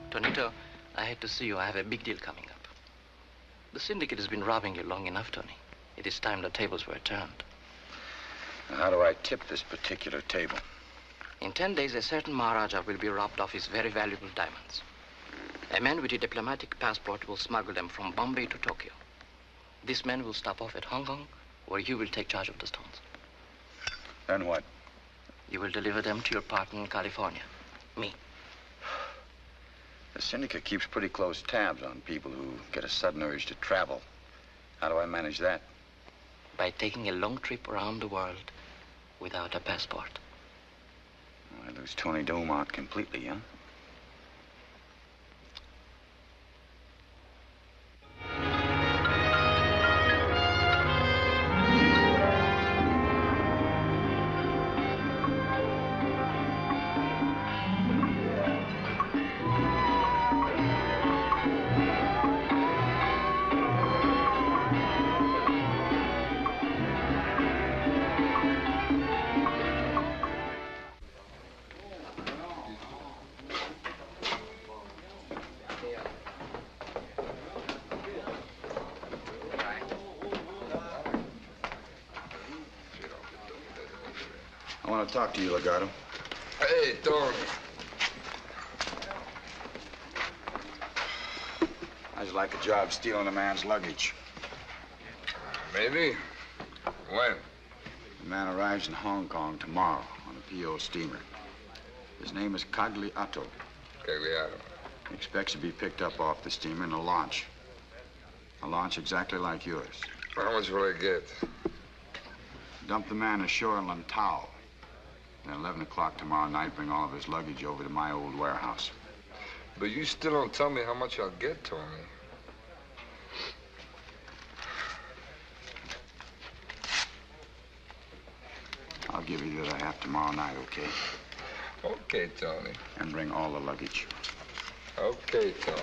Tonito, I hate to see you. I have a big deal coming up. The syndicate has been robbing you long enough, Tony. It is time the tables were turned. Now, how do I tip this particular table? In 10 days, a certain Maharaja will be robbed of his very valuable diamonds. A man with a diplomatic passport will smuggle them from Bombay to Tokyo. This man will stop off at Hong Kong, where you will take charge of the stones. Then what? You will deliver them to your partner in California, me. The syndicate keeps pretty close tabs on people who get a sudden urge to travel. How do I manage that? By taking a long trip around the world without a passport. I lose Tony Dumont completely, huh? I want to talk to you, Legato. Hey, Tony. How'd you like a job stealing a man's luggage? Maybe. When? The man arrives in Hong Kong tomorrow on a PO steamer. His name is Cagliato. Cagliato. He expects to be picked up off the steamer in a launch. A launch exactly like yours. How much will I get? Dump the man ashore in Lantau. Then 11 o'clock tomorrow night, bring all of his luggage over to my old warehouse. But you still don't tell me how much I'll get, Tony. I'll give you the other half tomorrow night, okay? Okay, Tony. And bring all the luggage. Okay, Tony.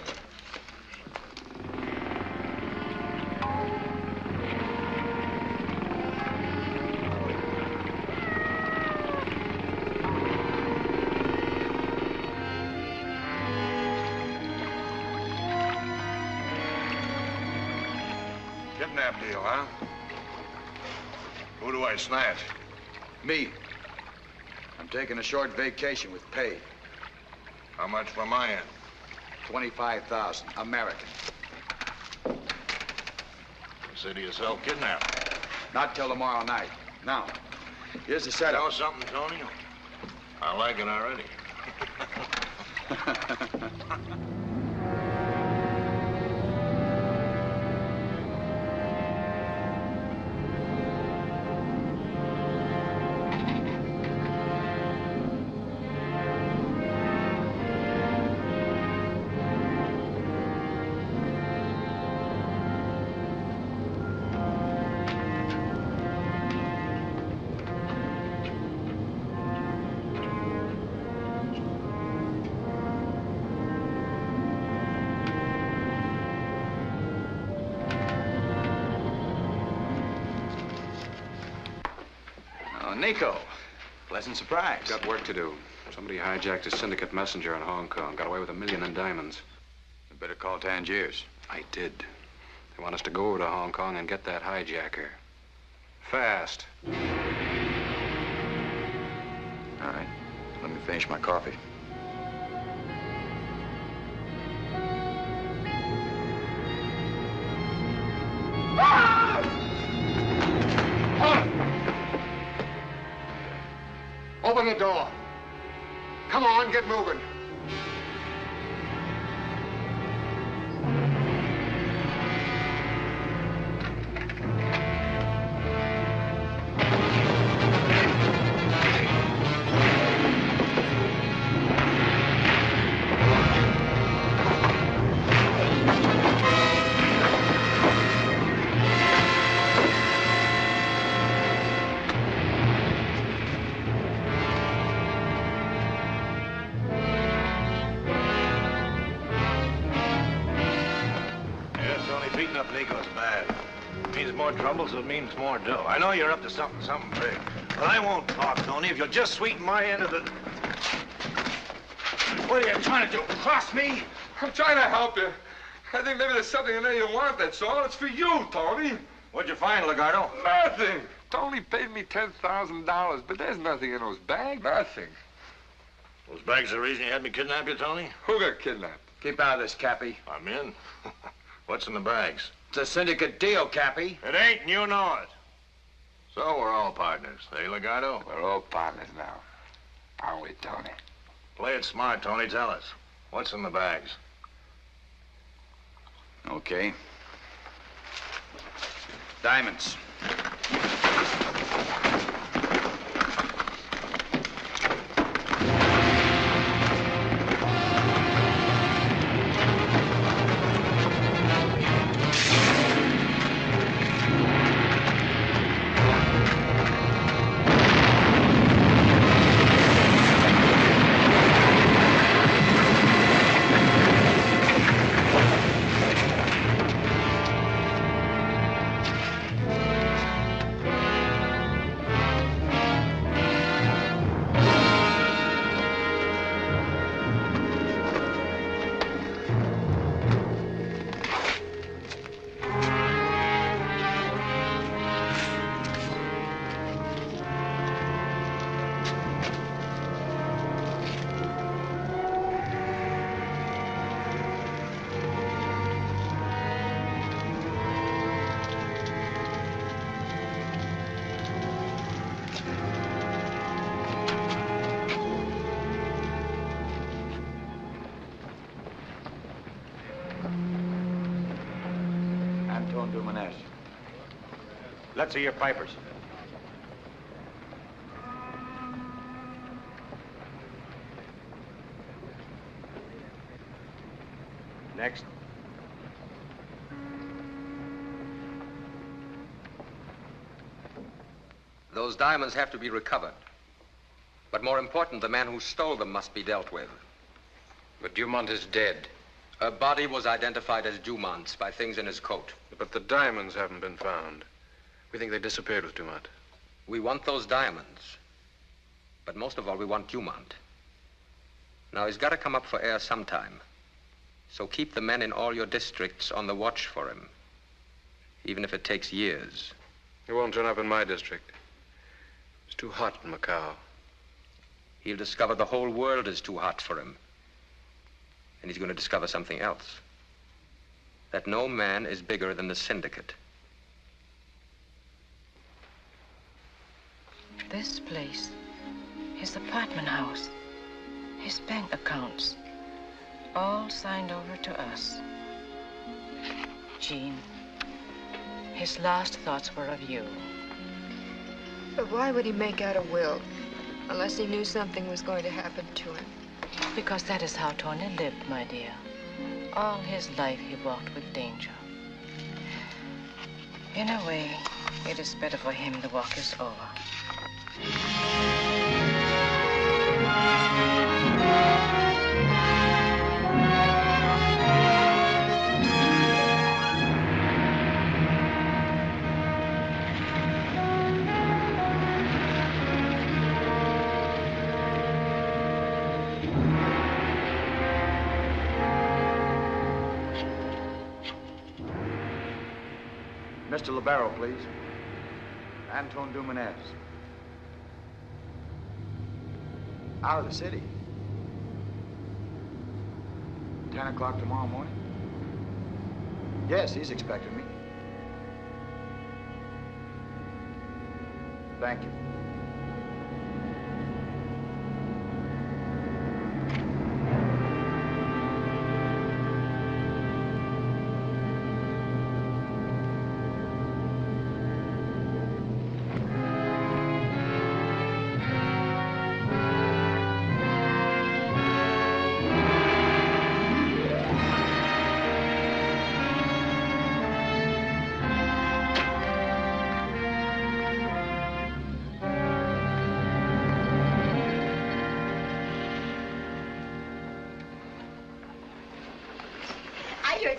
Kidnap deal, huh? Who do I snatch? Me. I'm taking a short vacation with pay. How much for my end? 25,000 American. You say to yourself, kidnap. Not till tomorrow night. Now, here's the You setup. know something, Tony? I like it already. Nico, pleasant surprise. Got work to do. Somebody hijacked a syndicate messenger in Hong Kong. Got away with $1 million in diamonds. You better call Tangiers. I did. They want us to go over to Hong Kong and get that hijacker. Fast. All right. Let me finish my coffee. Open the door. Come on, get moving. So it means more dough. I know you're up to something big. But I won't talk, Tony, if you'll just sweeten my end of the... What are you trying to do? Cross me? I'm trying to help you. I think maybe there's something in there you want, that's all. It's for you, Tony. What'd you find, Legato? Nothing. Tony paid me $10,000, but there's nothing in those bags. Nothing. Those bags are the reason you had me kidnap you, Tony? Who got kidnapped? Keep out of this, Cappy. I'm in. What's in the bags? It's a syndicate deal, Cappy. It ain't, and you know it. So we're all partners, eh, Legato? We're all partners now. Aren't we, Tony? Play it smart, Tony. Tell us. What's in the bags? Okay. Diamonds. Let's see your pipers. Next. Those diamonds have to be recovered. But more important, the man who stole them must be dealt with. But Dumont is dead. A body was identified as Dumont's by things in his coat. But the diamonds haven't been found. We think they disappeared with Dumont. We want those diamonds. But most of all, we want Dumont. Now, he's got to come up for air sometime. So keep the men in all your districts on the watch for him. Even if it takes years. He won't turn up in my district. It's too hot in Macau. He'll discover the whole world is too hot for him. And he's going to discover something else. That no man is bigger than the syndicate. This place, his apartment house, his bank accounts, all signed over to us. Jean, his last thoughts were of you. But why would he make out a will, unless he knew something was going to happen to him? Because that is how Tony lived, my dear. All his life he walked with danger. In a way, it is better for him the walk is over. Mr. Libero, please. Anton Dumanez. Out of the city. 10 o'clock tomorrow morning? Yes, he's expecting me. Thank you.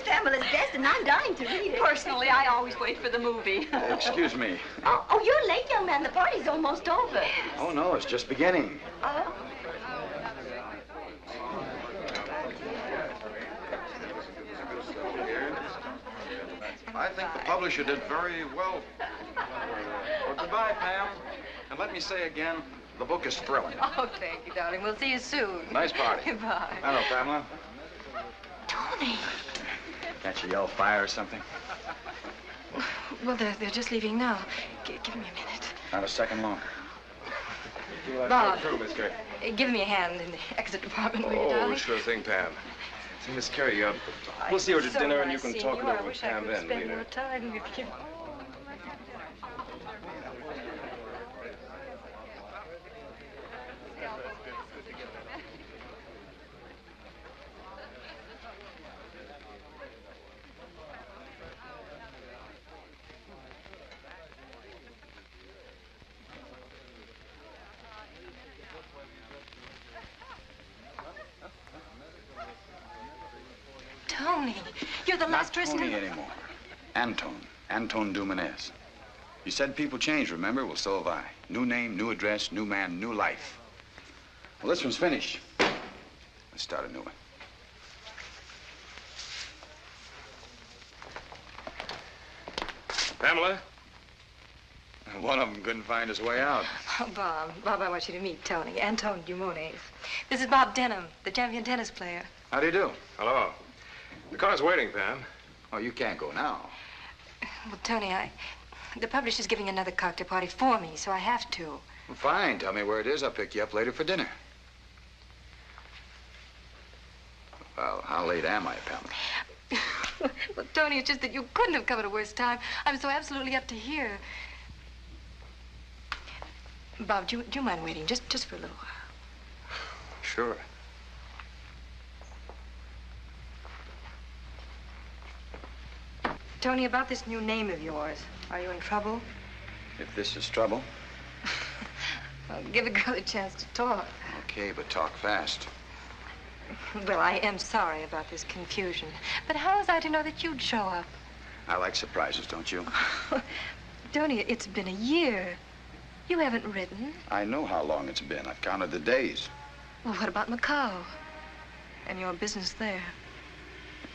Pamela's best, and I'm dying to read it. Personally, I always wait for the movie. Excuse me. Oh, you're late, young man. The party's almost over. Oh, no, it's just beginning. Oh? I think the publisher did very well. Well, goodbye, Pam. And let me say again, the book is thrilling. Oh, thank you, darling. We'll see you soon. Nice party. Goodbye. Hello, Pamela. Tony. Can't you yell fire or something? Well, they're just leaving now. Give me a minute. Not a second longer. Bob, True, Miss Carey. give me a hand in the exit department, will you, darling? Oh, sure thing, Pam. See, Miss Carey, we'll see her at dinner, and you can talk it over with Pam then, spend later. more time with you. Tony, you're the last person Tony anymore. Anton Dumanez. You said people change, remember? Well, so have I. New name, new address, new man, new life. Well, this one's finished. Let's start a new one. Pamela? One of them couldn't find his way out. Oh, Bob, I want you to meet Tony, Anton Dumont. This is Bob Denham, the champion tennis player. How do you do? Hello. The car's waiting, Pam. Oh, you can't go now. Well, Tony, the publisher's giving another cocktail party for me, so I have to. Well, fine. Tell me where it is. I'll pick you up later for dinner. Well, how late am I, Pamela? Well, Tony, it's just that you couldn't have come at a worse time. I'm so absolutely up to here. Bob, do you mind waiting just for a little while? Sure. Tony, about this new name of yours, are you in trouble? If this is trouble. Well, give a girl a chance to talk. Okay, but talk fast. Well, I am sorry about this confusion. But how was I to know that you'd show up? I like surprises, don't you? Tony, it's been a year. You haven't ridden. I know how long it's been. I've counted the days. Well, what about Macau? And your business there?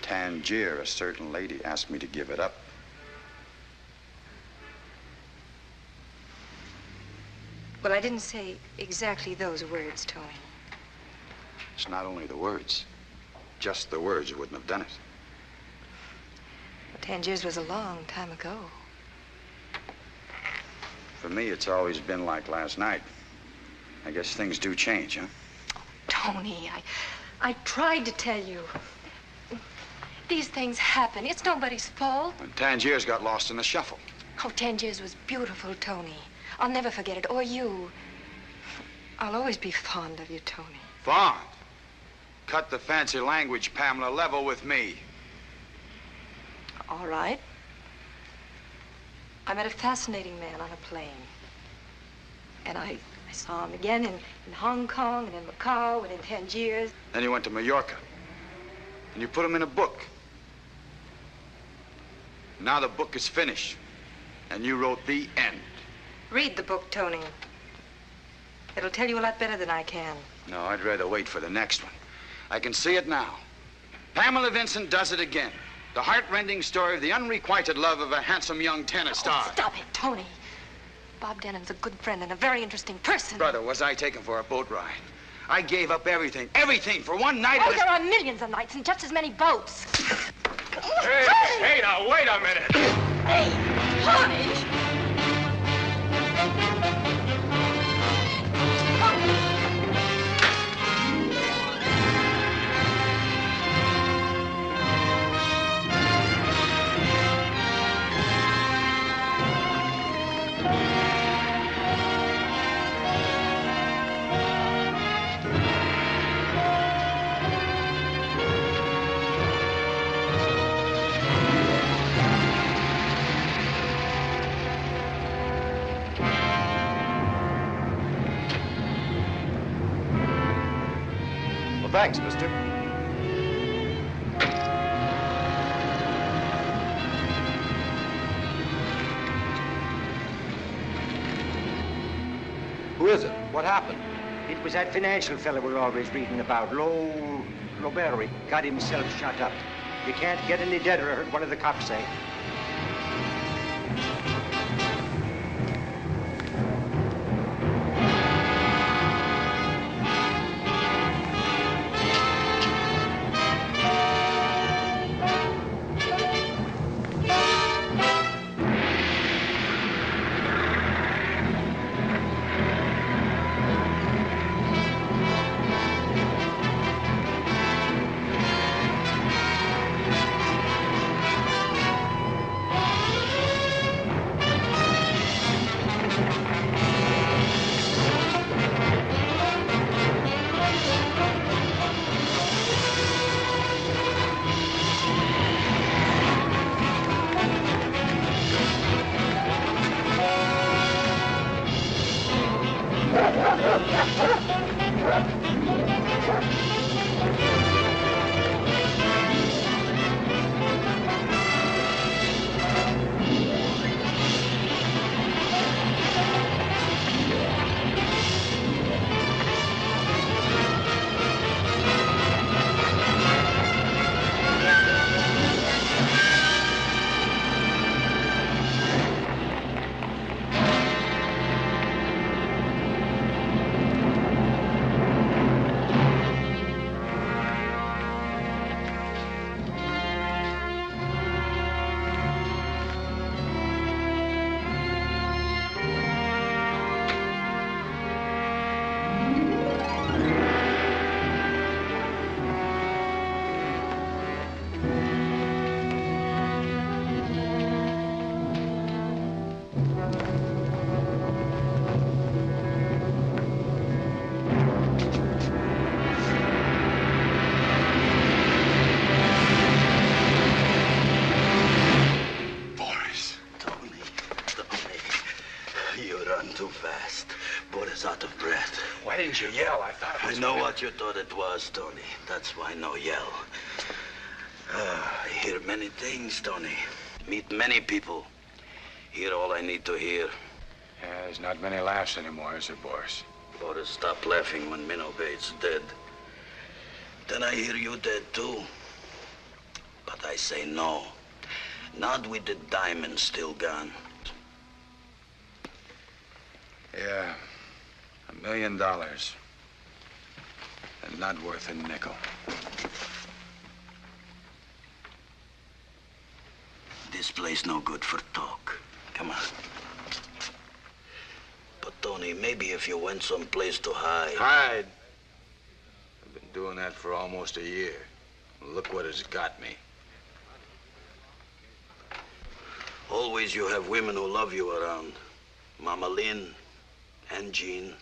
Tangier, a certain lady, asked me to give it up. Well, I didn't say exactly those words, Tony. It's not only the words. Just the words, you wouldn't have done it. Well, Tangier's was a long time ago. For me, it's always been like last night. I guess things do change, huh? Tony, I tried to tell you. These things happen. It's nobody's fault. And Tangier's got lost in the shuffle. Oh, Tangier's was beautiful, Tony. I'll never forget it, or you. I'll always be fond of you, Tony. Fond? Cut the fancy language, Pamela. Level with me. All right. I met a fascinating man on a plane. And I saw him again in Hong Kong and in Macau and in Tangier. Then you went to Mallorca. And you put him in a book. Now the book is finished. And you wrote the end. Read the book, Tony. It'll tell you a lot better than I can. No, I'd rather wait for the next one. I can see it now. Pamela Vincent does it again. The heart-rending story of the unrequited love of a handsome young tennis star. Oh, stop it, Tony. Bob Denham's a good friend and a very interesting person. Brother, was I taken for a boat ride? I gave up everything for one night. Oh, there are millions of nights and just as many boats. Hey, now, wait a minute. Hey, Tony! Thanks, mister. Who is it? What happened? It was that financial fellow we're always reading about, Robert. Got himself shot up. You can't get any deader, I heard one of the cops say. Why didn't you yell? I thought it was... I know what you thought it was, Tony. That's why no yell. I hear many things, Tony. Meet many people. Hear all I need to hear. Yeah, there's not many laughs anymore, is there, Boris? Boris stopped laughing when Minogate's dead. Then I hear you dead, too. But I say no. Not with the diamond still gone. Yeah, $1 million. And not worth a nickel. This place no good for talk. Come on. But, Tony, maybe if you went someplace to hide... Hide? I've been doing that for almost a year. Look what it's got me. Always you have women who love you around. Mama Lynn and Jean.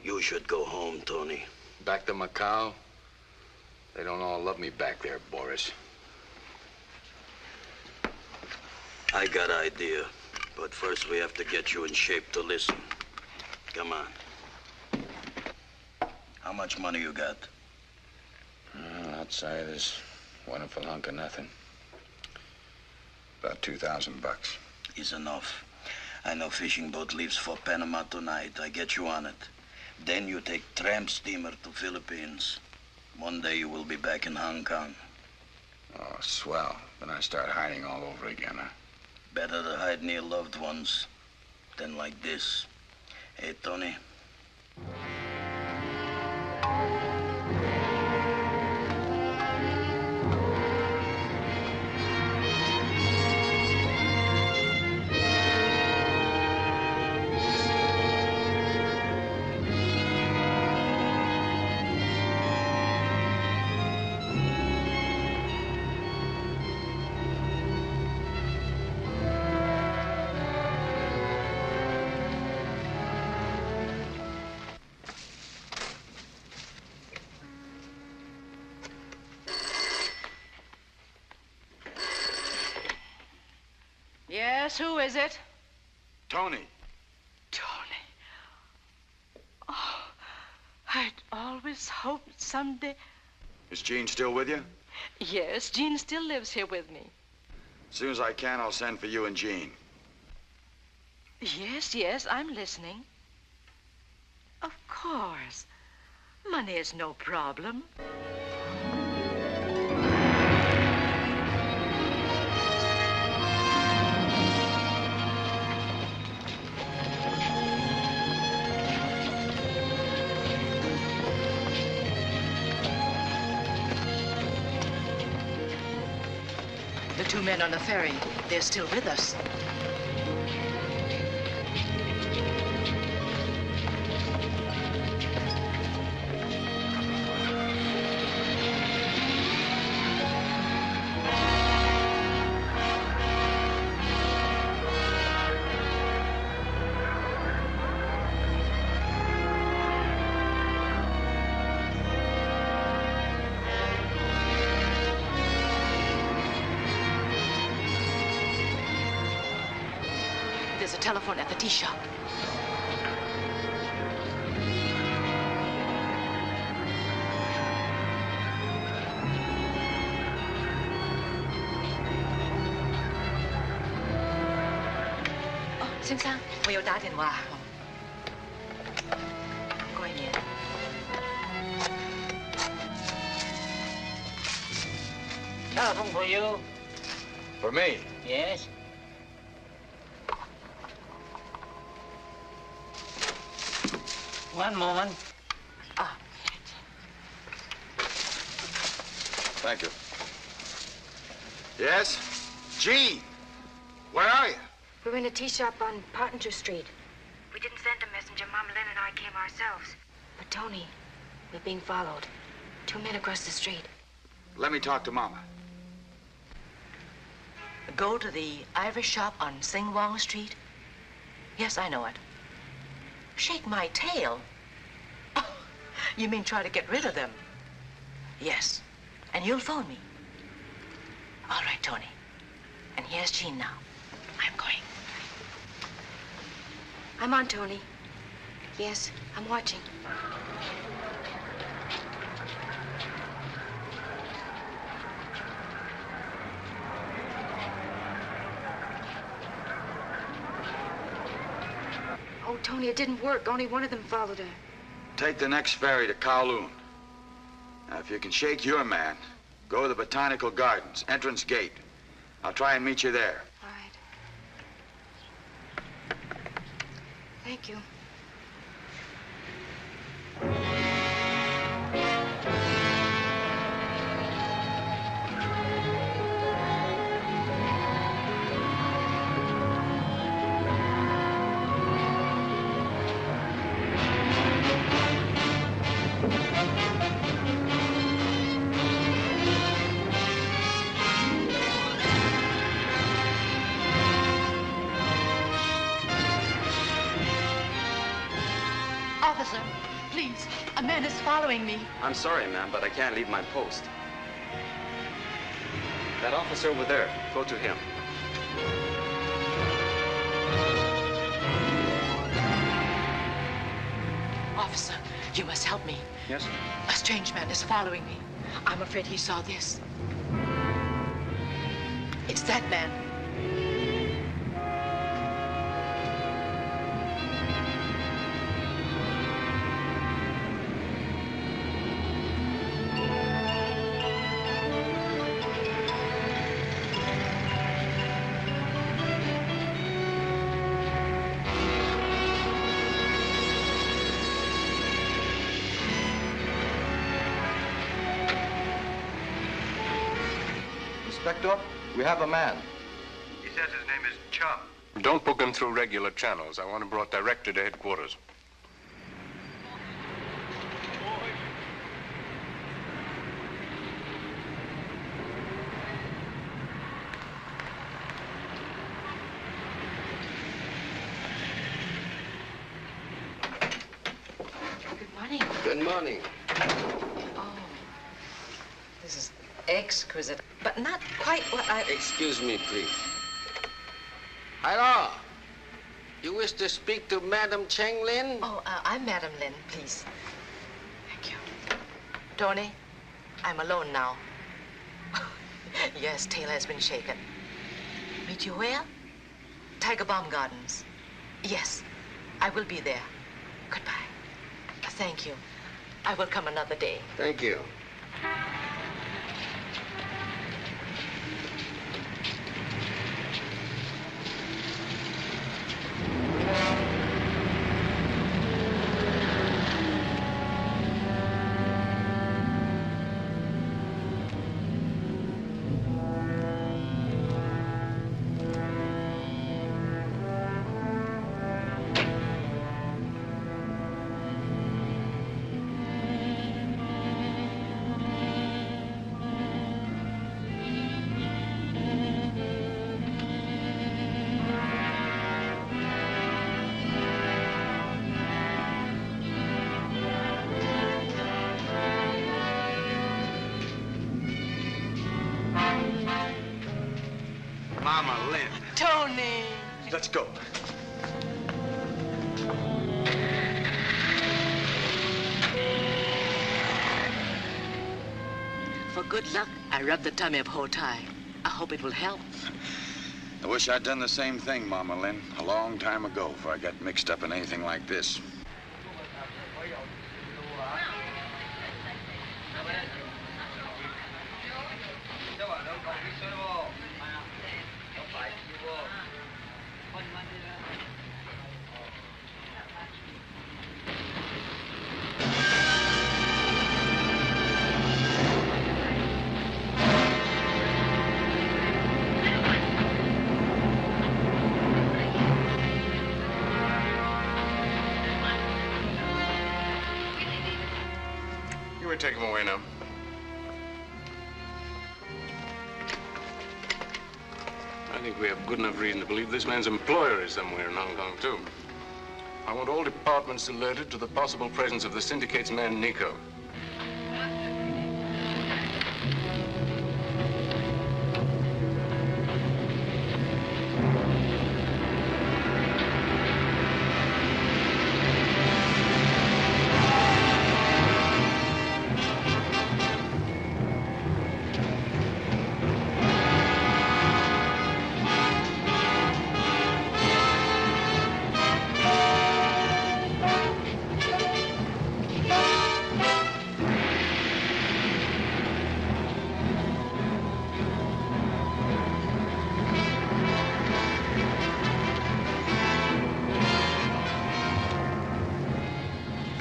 You should go home, Tony. Back to Macau? They don't all love me back there, Boris. I got an idea. But first we have to get you in shape to listen. Come on. How much money you got? Outside this wonderful hunk of nothing. About $2,000. Is enough. I know fishing boat leaves for Panama tonight. I get you on it. Then you take tramp steamer to Philippines. One day you will be back in Hong Kong. Oh, swell. Then I start hiding all over again, huh? Better to hide near loved ones than like this. Hey, Tony? Yes, who is it? Tony. Tony. Oh, I'd always hoped someday... Is Jean still with you? Yes, Jean still lives here with me. As soon as I can, I'll send for you and Jean. Yes, I'm listening. Of course. Money is no problem. The two men on the ferry, they're still with us. There's a telephone at the tea shop. Oh, 先生，我有打电话。过一年。Telephone for you. For me? Yes. One moment. Ah. Thank you. Yes? Jean! Where are you? We're in a tea shop on Pottinger Street. We didn't send a messenger. Mama Lynn and I came ourselves. But, Tony, we're being followed. 2 men across the street. Let me talk to Mama. Go to the ivory shop on Sing Wong Street? Yes, I know it. Shake my tail? Oh, you mean try to get rid of them? Yes, and you'll phone me. All right, Tony. And here's Jean now. I'm going. I'm on, Tony. Yes, I'm watching. Oh, Tony, it didn't work. Only one of them followed her. Take the next ferry to Kowloon. Now, if you can shake your man, go to the Botanical Gardens, entrance gate. I'll try and meet you there. All right. Thank you. Officer, please, a man is following me. I'm sorry, ma'am, but I can't leave my post. That officer over there, go to him. Officer, you must help me. Yes? A strange man is following me. I'm afraid he saw this. It's that man. Inspector, we have a man. He says his name is Chum. Don't book him through regular channels. I want him brought directly to headquarters. Good morning. Good morning. Oh, this is exquisite, but not quite what I... Excuse me, please. Hello. You wish to speak to Madam Cheng Lin? Oh, I'm Madam Lin, please. Thank you. Tony, I'm alone now. Yes, tail has been shaken. Meet you where? Tiger Balm Gardens. Yes, I will be there. Goodbye. Thank you. I will come another day. Thank you. Mama Lynn. Tony! Let's go. For good luck, I rubbed the tummy of Ho Tai. I hope it will help. I wish I'd done the same thing, Mama Lynn, a long time ago before I got mixed up in anything like this. You may take him away now. I think we have good enough reason to believe this man's employer is somewhere in Hong Kong, too. I want all departments alerted to the possible presence of the syndicate's man, Nico.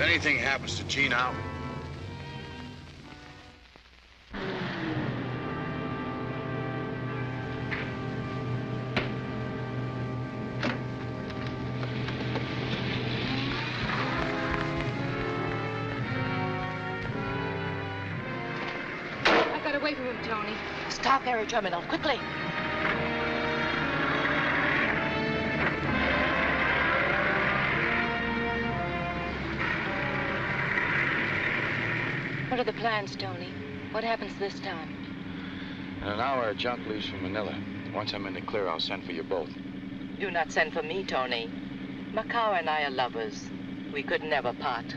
anything happens to Gene out, I got away from him, Tony. Stop area terminal, quickly. What are the plans, Tony? What happens this time? In an hour, a junk leaves for Manila. Once I'm in the clear, I'll send for you both. Do not send for me, Tony. Macau and I are lovers. We could never part.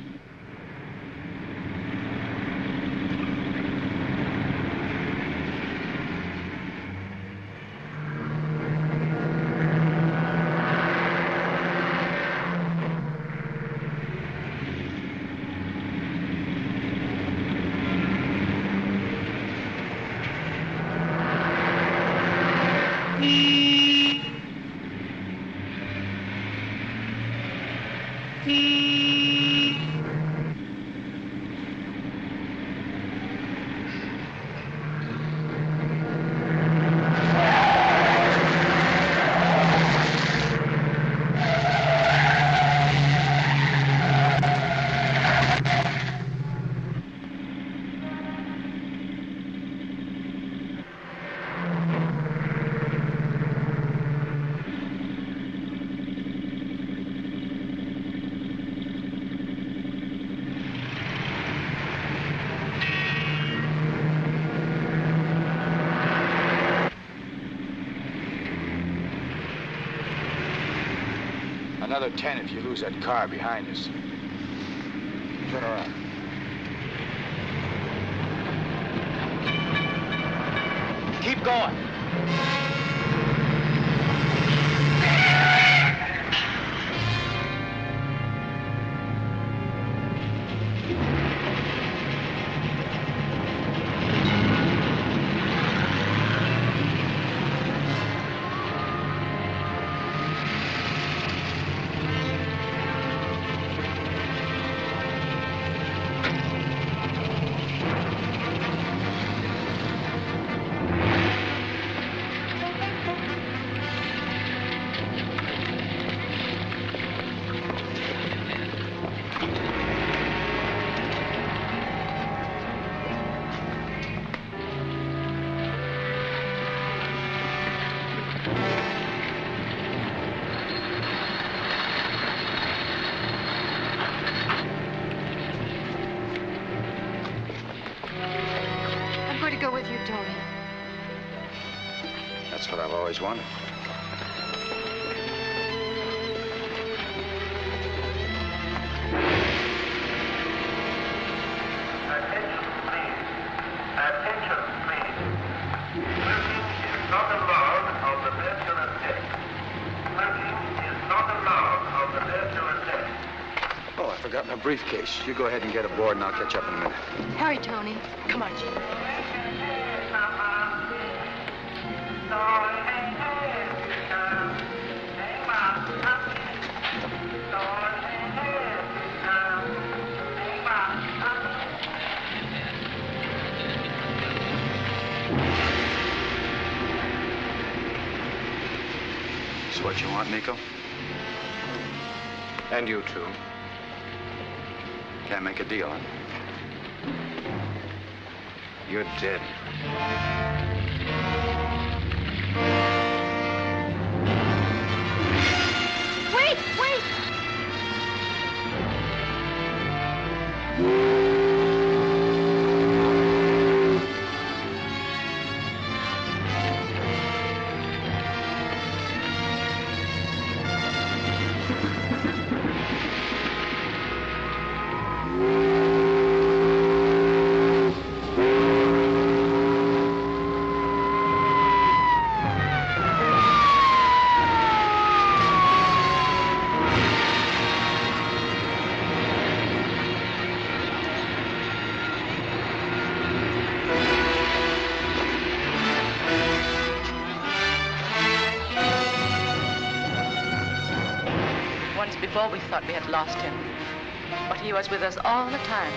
Another 10 if you lose that car behind us. Turn around. Keep going. Go with you, Tony. That's what I've always wanted. Attention, please. Smoking is not allowed on the virtual deck. Smoking is not allowed on the virtual deck. Oh, I forgot my briefcase. You go ahead and get aboard, and I'll catch up in a minute. Hurry, Tony. Come on, Gene. Is what you want, Nico? And you too. Can't make a deal, huh? You're dead. Wait, wait! Before we thought we had lost him. But he was with us all the time.